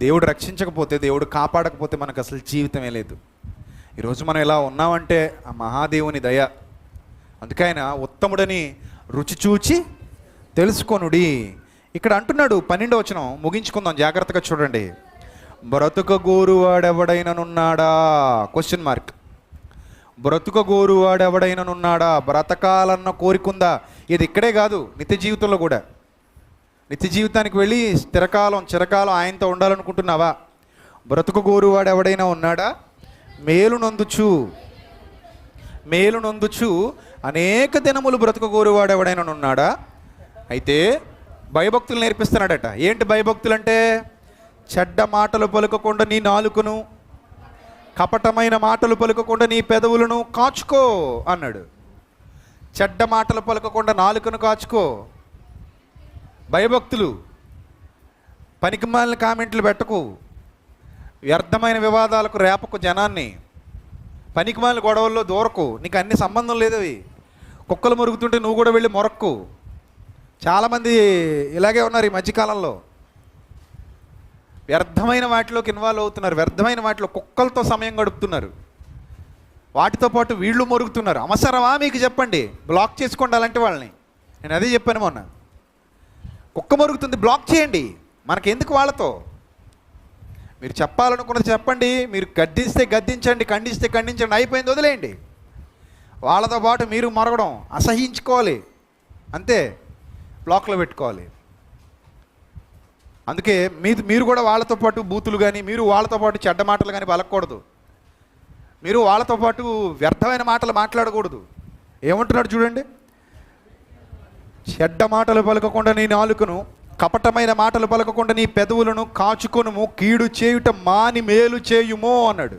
దేవుడు రక్షించకపోతే, దేవుడు కాపాడకపోతే మనకు అసలు జీవితమే లేదు. ఈరోజు మనం ఇలా ఉన్నామంటే ఆ మహాదేవుని దయ. అందుకే ఆయన ఉత్తముడని రుచి చూచి తెలుసుకొనుడి. ఇక్కడ అంటున్నాడు 12వ వచనం, ముగించుకుందాం జాగ్రత్తగా చూడండి. బ్రతుకగోరువాడెవడైననున్నాడా? Question mark. బ్రతుకగోరువాడెవడైననున్నాడా? బ్రతకాలన్న కోరికుందా? ఇది ఇక్కడే కాదు, నిత్య జీవితంలో కూడా. నిత్య జీవితానికి వెళ్ళి చిరకాలం ఆయనతో ఉండాలనుకుంటున్నావా? బ్రతుకగోరువాడు ఎవడైనా ఉన్నాడా? మేలు నొందుచు అనేక దినములు బ్రతుకగోరువాడు ఎవడైనా ఉన్నాడా? అయితే భయభక్తులు నేర్పిస్తున్నాడట. ఏంటి భయభక్తులు అంటే? చెడ్డ మాటలు పలుకకుండా నీ నాలుకను, కపటమైన మాటలు పలుకకుండా నీ పెదవులను కాచుకో అన్నాడు. చెడ్డ మాటలు పలుకకుండా నాలుకను కాచుకో. భయభక్తులు. పనికిమాలిన కామెంట్లు పెట్టకు, వ్యర్థమైన వివాదాలకు రేపకు జనాన్ని, పనికిమాలిన గొడవల్లో దూరకు, నీకు అన్ని సంబంధం లేదు అవి. కుక్కలు మురుగుతుంటే నువ్వు కూడా వెళ్ళి మొరక్కు. చాలామంది ఇలాగే ఉన్నారు ఈ మధ్యకాలంలో. వ్యర్థమైన వాటిలోకి ఇన్వాల్వ్ అవుతున్నారు, వ్యర్థమైన వాటిలో కుక్కలతో సమయం గడుపుతున్నారు, వాటితో పాటు వీళ్ళు మొరుగుతున్నారు. అవసరమా మీకు చెప్పండి? బ్లాక్ చేసుకోండి అలాంటి వాళ్ళని. నేను అదే చెప్పాను మొన్న. కుక్క మొరుగుతుంది, బ్లాక్ చేయండి. మనకెందుకు వాళ్ళతో? మీరు చెప్పాలనుకున్నది చెప్పండి, మీరు గద్దిస్తే గద్దించండి, ఖండిస్తే ఖండించండి, అయిపోయింది, వదిలేయండి. వాళ్ళతో పాటు మీరు మరగడం అసహించుకోవాలి, అంతే, బ్లాక్లో పెట్టుకోవాలి. అందుకే మీరు కూడా వాళ్ళతో పాటు బూతులు కానీ, మీరు వాళ్ళతో పాటు చెడ్డ మాటలు కానీ పలకూడదు. మీరు వాళ్ళతో పాటు వ్యర్థమైన మాటలు మాట్లాడకూడదు. ఏమంటున్నాడు చూడండి, చెడ్డ మాటలు పలకకుండా నీ నాలుకను, కపటమైన మాటలు పలకకుండా నీ పెదవులను కాచుకొనుము, కీడు చేయుట మాని మేలు చేయుమో అన్నాడు.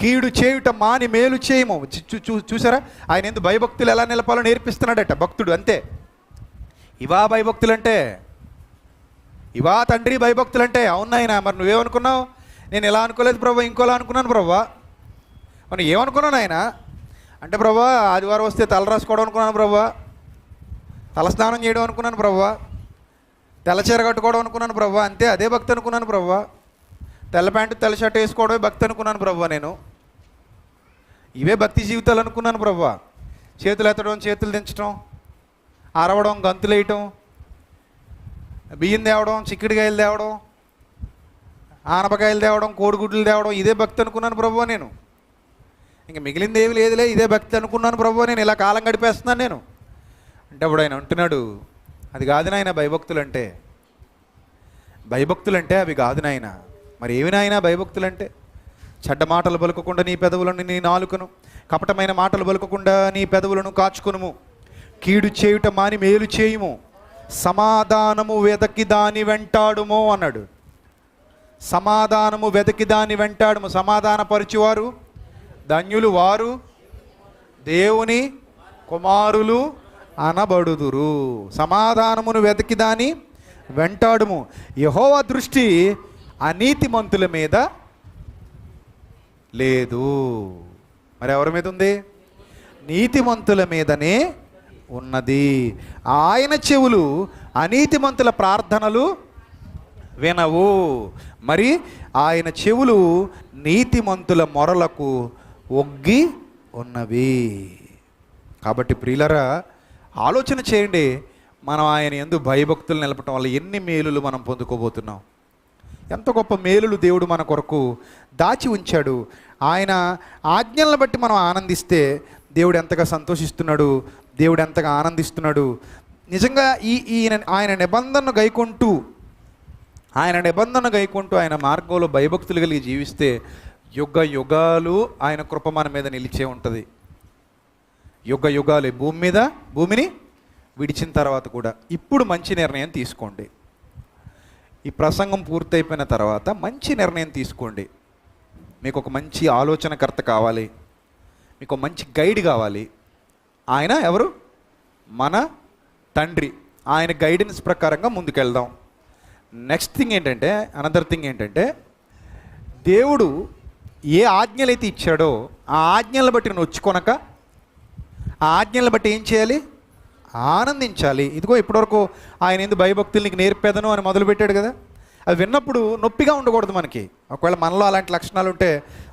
కీడు చేయుట మాని మేలు చేయము. చూసారా ఆయన ఎందుకు భయభక్తులు ఎలా నిలపాలో నేర్పిస్తున్నాడట భక్తుడు. అంతే. ఇవా భయభక్తులు అంటే, ఇవా తండ్రి భయభక్తులు అంటే. అవునాయన, మరి నువ్వేమనుకున్నావు? నేను ఇలా అనుకోలేదు ప్రభా, ఇంకోలా అనుకున్నాను ప్రభా. మనం ఏమనుకున్నాను ఆయన అంటే, ప్రభా ఆదివారం వస్తే తల రాసుకోవడం అనుకున్నాను ప్రభా, తలస్నానం చేయడం అనుకున్నాను ప్రభా, తెల్లచీర కట్టుకోవడం అనుకున్నాను ప్రభా, అంతే, అదే భక్తి అనుకున్నాను ప్రభా. తెల్ల ప్యాంటు తెల్ల షర్ట్ వేసుకోవడమే భక్తి అనుకున్నాను ప్రభా. నేను ఇవే భక్తి జీవితాలు అనుకున్నాను ప్రభా. చేతులు ఎత్తడం, చేతులు దించడం, అరవడం, గంతులు వేయటం, బియ్యం తేవడం, చిక్కుడుకాయలు తేవడం, ఆనపకాయలు తేవడం, కోడిగుడ్లు తేవడం, ఇదే భక్తి అనుకున్నాను ప్రభా. నేను ఇంక మిగిలింది ఏమి లేదులే, ఇదే భక్తి అనుకున్నాను ప్రభా. నేను ఇలా కాలం గడిపేస్తున్నాను నేను అంటే. అప్పుడు ఆయన అంటున్నాడు, అది కాదు నాయన భయభక్తులు అంటే. భయభక్తులు అంటే అవి కాదు నాయన. మరి ఏమి నాయన భయభక్తులు అంటే? చెడ్డ మాటలు పలుకకుండా నీ పెదవులను, నీ నాలుకను, కపటమైన మాటలు పలుకకుండా నీ పెదవులను కాచుకొనుము, కీడు చేయుట మాని మేలు చేయుము, సమాధానము వెదకి దాని వెంటాడుమో అన్నాడు. సమాధానము వెదకి దాని వెంటాడుము. సమాధానపరచువారు ధన్యులు, వారు దేవుని కుమారులు అనబడుదురు. సమాధానమును వెతికి దాని వెంటాడుము. యెహోవా దృష్టి అనీతిమంతుల మీద లేదు. మరి ఎవరి మీద ఉంది? నీతిమంతుల మీదనే ఉన్నది. ఆయన చెవులు అనీతిమంతుల ప్రార్థనలు వినవు, మరి ఆయన చెవులు నీతిమంతుల మొరలకు ఒగ్గి ఉన్నవి. కాబట్టి ప్రియులరా, ఆలోచన చేయండి, మనం ఆయన యందు భయభక్తులు నిలపటం వల్ల ఎన్ని మేలులు మనం పొందుకోబోతున్నాం. ఎంత గొప్ప మేలులు దేవుడు మన కొరకు దాచి ఉంచాడు. ఆయన ఆజ్ఞలను బట్టి మనం ఆనందిస్తే దేవుడు ఎంతగా సంతోషిస్తున్నాడు, దేవుడు ఎంతగా ఆనందిస్తున్నాడు. నిజంగా ఆయన నిబంధనను గైకొంటూ ఆయన మార్గంలో భయభక్తులు కలిగి జీవిస్తే యుగ యుగాలు ఆయన కృప మన మీద నిలిచే ఉంటుంది. యుగ యుగాలు భూమిని విడిచిన తర్వాత కూడా. ఇప్పుడు మంచి నిర్ణయం తీసుకోండి. ఈ ప్రసంగం పూర్తయిపోయిన తర్వాత మంచి నిర్ణయం తీసుకోండి. మీకు ఒక మంచి ఆలోచనకర్త కావాలి, మీకు మంచి గైడ్ కావాలి. ఆయన ఎవరు? మన తండ్రి. ఆయన గైడెన్స్ ప్రకారంగా ముందుకెళ్దాం. నెక్స్ట్ థింగ్ ఏంటంటే, అనదర్ థింగ్ ఏంటంటే, దేవుడు ఏ ఆజ్ఞలైతే ఇచ్చాడో ఆ ఆజ్ఞలను బట్టి నొచ్చుకొనక, ఆ ఆజ్ఞలను బట్టి ఏం చేయాలి? ఆనందించాలి. ఇదిగో ఇప్పటివరకు ఆయన ఎందుకు భయభక్తులు నీకు నేర్పేదను అని మొదలుపెట్టాడు కదా, అది విన్నప్పుడు నొప్పిగా ఉండకూడదు మనకి. ఒకవేళ మనలో అలాంటి లక్షణాలు ఉంటే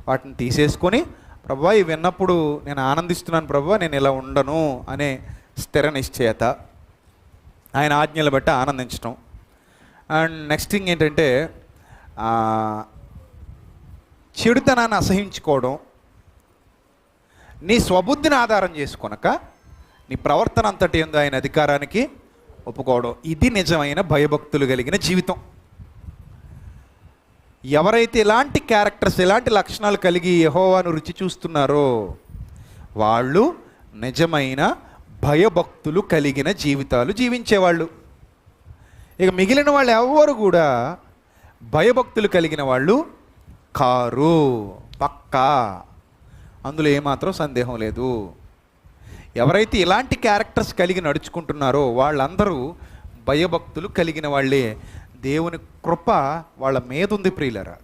వాటిని తీసేసుకొని, ప్రభువా ఇవి విన్నప్పుడు నేను ఆనందిస్తున్నాను ప్రభువా, నేను ఇలా ఉండను అనే స్థిర నిశ్చయత, ఆయన ఆజ్ఞలు బట్టి ఆనందించడం. అండ్ నెక్స్ట్ థింగ్ ఏంటంటే, చెడుతనాన్ని అసహించుకోవడం, నీ స్వబుద్ధిని ఆధారం చేసుకొనక నీ ప్రవర్తన అంతటి ఎందు ఆయన అధికారానికి ఒప్పుకోవడం. ఇది నిజమైన భయభక్తులు కలిగిన జీవితం. ఎవరైతే ఇలాంటి క్యారెక్టర్స్, ఇలాంటి లక్షణాలు కలిగి యెహోవాను రుచి చూస్తున్నారో వాళ్ళు నిజమైన భయభక్తులు కలిగిన జీవితాలు జీవించేవాళ్ళు. ఇక మిగిలిన వాళ్ళు ఎవరు కూడా భయభక్తులు కలిగిన వాళ్ళు కారు, పక్కా, అందులో ఏమాత్రం సందేహం లేదు. ఎవరైతే ఇలాంటి క్యారెక్టర్స్ కలిగి నడుచుకుంటున్నారో వాళ్ళందరూ భయభక్తులు కలిగిన వాళ్ళే. దేవుని కృప వాళ్ళ మీద ఉంది ప్రియులరా,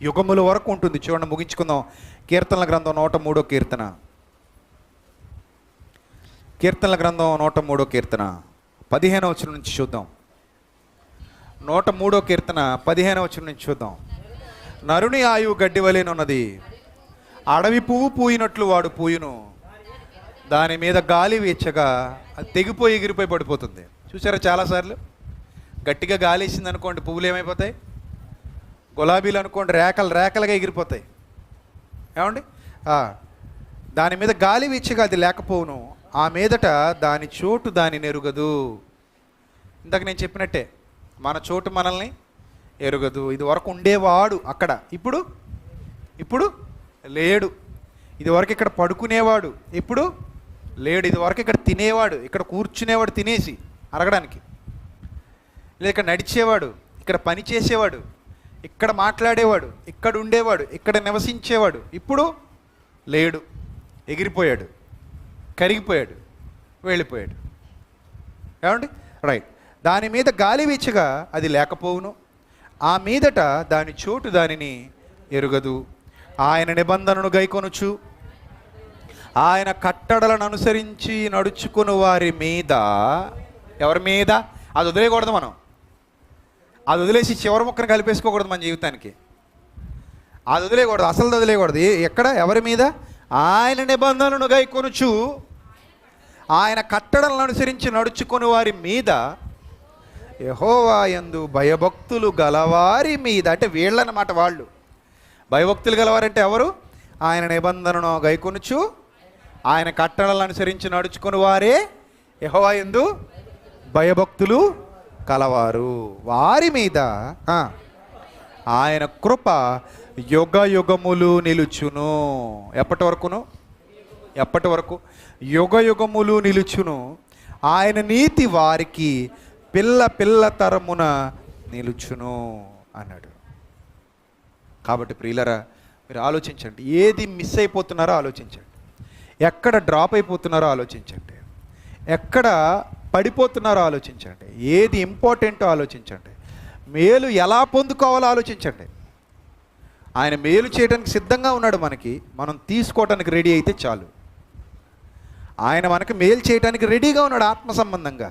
యుగముల వరకు ఉంటుంది. చూడండి, ముగించుకుందాం. కీర్తనల గ్రంథం 103వ కీర్తన. కీర్తనల గ్రంథం 103వ కీర్తన 15వ వచనం నుంచి చూద్దాం. 103వ కీర్తన 15వ వచనం నుంచి చూద్దాం. నరుని ఆయువు గడ్డి వలెనున్నది, అడవి పువ్వు పూయినట్లు వాడు పూయును, దాని మీద గాలి వీచగా అది తెగిపోయి ఎగిరిపోయి పడిపోతుంది. చూసారా, చాలాసార్లు గట్టిగా గాలి వేసింది అనుకోండి, పువ్వులు ఏమైపోతాయి? గులాబీలు అనుకోండి, రేకలుగా ఎగిరిపోతాయి. ఏమండి? దాని మీద గాలి వీచగా అది లేకపోవును, ఆ మీదట దాని చోటు దాని నెరుగదు. ఇందాక నేను చెప్పినట్టే, మన చోటు మనల్ని ఎరుగదు. ఇది వరకు ఉండేవాడు అక్కడ, ఇప్పుడు లేడు. ఇది వరకు ఇక్కడ పడుకునేవాడు, ఇప్పుడు లేడు. ఇది వరకు ఇక్కడ తినేవాడు, ఇక్కడ కూర్చునేవాడు తినేసి అరగడానికి, లేదా ఇక్కడ నడిచేవాడు, ఇక్కడ పని చేసేవాడు, ఇక్కడ మాట్లాడేవాడు, ఇక్కడ ఉండేవాడు, ఇక్కడ నివసించేవాడు, ఇప్పుడు లేడు, ఎగిరిపోయాడు, కరిగిపోయాడు, వెళ్ళిపోయాడు. ఏమండి? రైట్. దాని మీద గాలి వీచగా అది లేకపోవును, ఆ మీదట దాని చోటు దానిని ఎరుగదు. ఆయన నిబంధనను గైకొనుచు ఆయన కట్టడలను అనుసరించి నడుచుకుని వారి మీద, ఎవరి మీద? అది వదిలేయకూడదు మనం, అది వదిలేసి చివరి ముక్కను కలిపేసుకోకూడదు మన జీవితానికి. అది వదిలేయకూడదు, అసలు వదిలేయకూడదు. ఎక్కడ? ఎవరి మీద? ఆయన నిబంధనను గైకొనుచు ఆయన కట్టడలను అనుసరించి నడుచుకుని వారి మీద, యెహోవా యందు భయభక్తులు గలవారి మీద. అంటే వీళ్ళన్నమాట వాళ్ళు. భయభక్తులు గలవారంటే ఎవరు? ఆయన నిబంధనను గైకొనుచు ఆయన కట్టడలను అనుసరించి నడుచుకుని వారే యెహోవా యందు భయభక్తులు కలవారు. వారి మీద ఆయన కృప యుగ యుగములు నిలుచును. ఎప్పటి వరకు? యుగ యుగములు నిలుచును. ఆయన నీతి వారికి పిల్ల తరమున నిలుచును అన్నాడు. కాబట్టి ప్రియులరా, మీరు ఆలోచించండి. ఏది మిస్ అయిపోతున్నారో ఆలోచించండి, ఎక్కడ డ్రాప్ అయిపోతున్నారో ఆలోచించండి. ఎక్కడ పడిపోతున్నారో ఆలోచించండి, ఏది ఇంపార్టెంటో ఆలోచించండి, మేలు ఎలా పొందుకోవాలో ఆలోచించండి. ఆయన మేలు చేయడానికి సిద్ధంగా ఉన్నాడు. మనం తీసుకోవడానికి రెడీ అయితే చాలు. ఆయన మనకి మేలు చేయడానికి రెడీగా ఉన్నాడు. ఆత్మ సంబంధంగా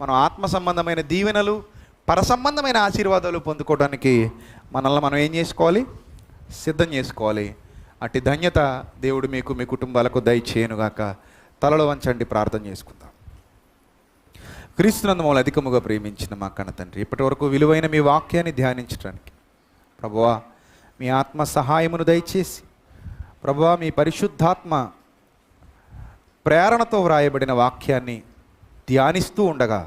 మనం ఆత్మ సంబంధమైన దీవెనలు, పరసంబంధమైన ఆశీర్వాదాలు పొందుకోవడానికి మనల్ని మనం ఏం చేసుకోవాలి? సిద్ధం చేసుకోవాలి. అట్టి ధన్యత దేవుడు మీకు, మీ కుటుంబాలకు దయచేయనుగాక. తలలో వంచండి, ప్రార్థన చేసుకుందాం. క్రీస్తునందు మమ్మల్ని అధికముగా ప్రేమించిన మా కన్న తండ్రి, ఇప్పటి వరకు విలువైన మీ వాక్యాన్ని ధ్యానించడానికి ప్రభువా మీ ఆత్మ సహాయమును దయచేసి, ప్రభువా మీ పరిశుద్ధాత్మ ప్రేరణతో వ్రాయబడిన వాక్యాన్ని ధ్యానిస్తూ ఉండగా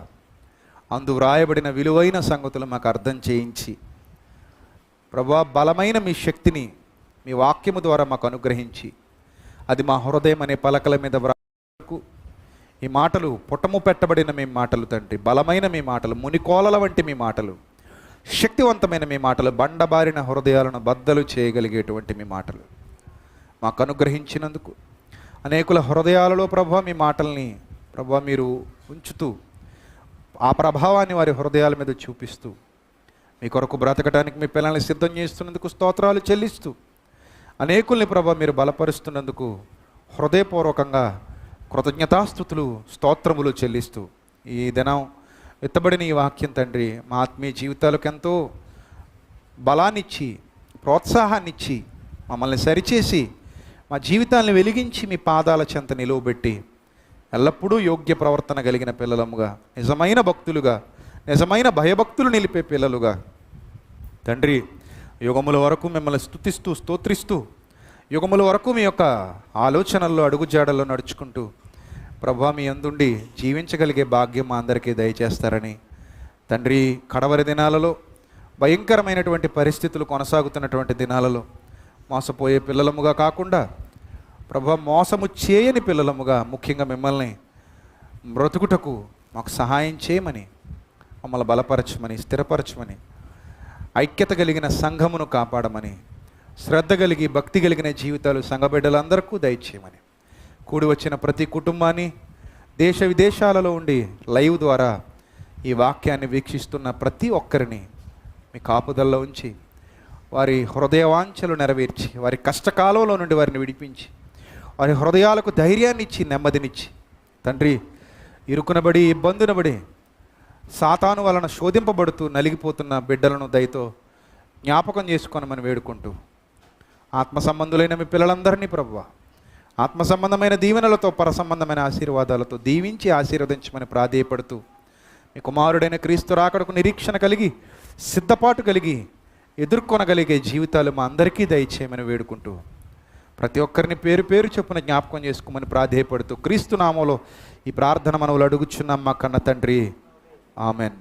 అందు వ్రాయబడిన విలువైన సంగతులు మాకు అర్థం చేయించి, ప్రభువా బలమైన మీ శక్తిని మీ వాక్యము ద్వారా మాకు అనుగ్రహించి, అది మా హృదయం అనే పలకల మీద వ్రాకు ఈ మాటలు పుటము పెట్టబడిన మీ మాటలు తండ్రి, బలమైన మీ మాటలు, మునికోలల వంటి మీ మాటలు, శక్తివంతమైన మీ మాటలు, బండబారిన హృదయాలను బద్దలు చేయగలిగేటువంటి మీ మాటలు మాకు అనుగ్రహించినందుకు, అనేకుల హృదయాలలో ప్రభువా మీ మాటల్ని ప్రభువా మీరు ఉంచుతూ ఆ ప్రభావాన్ని వారి హృదయాల మీద చూపిస్తూ మీ కొరకు బ్రతకడానికి మీ పిల్లల్ని సిద్ధం చేస్తున్నందుకు స్తోత్రాలు చెల్లిస్తూ, అనేకుల్ని ప్రభువా మీరు బలపరుస్తున్నందుకు హృదయపూర్వకంగా కృతజ్ఞతాస్తుతులు, స్తోత్రములు చెల్లిస్తూ, ఈ దినం ఎత్తబడిన ఈ వాక్యం తండ్రి మా ఆత్మీయ జీవితాలకు ఎంతో బలాన్నిచ్చి, ప్రోత్సాహాన్నిచ్చి, మమ్మల్ని సరిచేసి, మా జీవితాలను వెలిగించి మీ పాదాల చెంత నిలువబెట్టి, ఎల్లప్పుడూ యోగ్య ప్రవర్తన కలిగిన పిల్లలముగా, నిజమైన భక్తులుగా, నిజమైన భయభక్తులు నిలిపే పిల్లలుగా తండ్రి యుగముల వరకు మిమ్మల్ని స్తుతిస్తూ, స్తోత్రిస్తూ, యుగముల వరకు మీ యొక్క ఆలోచనల్లో, అడుగుజాడల్లో నడుచుకుంటూ ప్రభువా మీ అందుండి జీవించగలిగే భాగ్యం మా అందరికీ దయచేస్తారని తండ్రి, కడవరి దినాలలో, భయంకరమైనటువంటి పరిస్థితులు కొనసాగుతున్నటువంటి దినాలలో మోసపోయే పిల్లలముగా కాకుండా ప్రభువా మోసము చేయని పిల్లలముగా, ముఖ్యంగా మిమ్మల్ని బ్రతుకుటకు మాకు సహాయం చేయమని, మమ్మల్ని బలపరచమని, స్థిరపరచమని, ఐక్యత కలిగిన సంఘమును కాపాడమని, శ్రద్ధ కలిగి భక్తి కలిగిన జీవితాలు సంఘబిడ్డలందరికీ దయచేయమని, కూడి వచ్చిన ప్రతి కుటుంబాన్ని, దేశ విదేశాలలో ఉండి లైవ్ ద్వారా ఈ వాక్యాన్ని వీక్షిస్తున్న ప్రతి ఒక్కరిని మీ కాపుదల్లో ఉంచి, వారి హృదయవాంఛలు నెరవేర్చి, వారి కష్టకాలంలో నుండి వారిని విడిపించి, వారి హృదయాలకు ధైర్యాన్ని ఇచ్చి, నెమ్మదినిచ్చి తండ్రి, ఇరుకునబడి ఇబ్బందునబడి సాతాను వలన శోధింపబడుతూ నలిగిపోతున్న బిడ్డలను దయతో జ్ఞాపకం చేసుకోనమని వేడుకుంటూ, ఆత్మ సంబంధులైన మీ పిల్లలందరినీ ప్రభువా ఆత్మ సంబంధమైన దీవెనలతో, పరసంబంధమైన ఆశీర్వాదాలతో దీవించి ఆశీర్వదించమని ప్రాధేయపడుతూ, మీ కుమారుడైన క్రీస్తు రాకడకు నిరీక్షణ కలిగి, సిద్ధపాటు కలిగి ఎదుర్కొనగలిగే జీవితాలు మా అందరికీ దయచేయమని వేడుకుంటూ, ప్రతి ఒక్కరిని పేరు పేరు చొప్పున జ్ఞాపకం చేసుకోమని ప్రాధేయపడుతూ, క్రీస్తు నామంలో ఈ ప్రార్థన మనవులు అడుగుచున్నాం మా కన్న తండ్రి. ఆమెన్.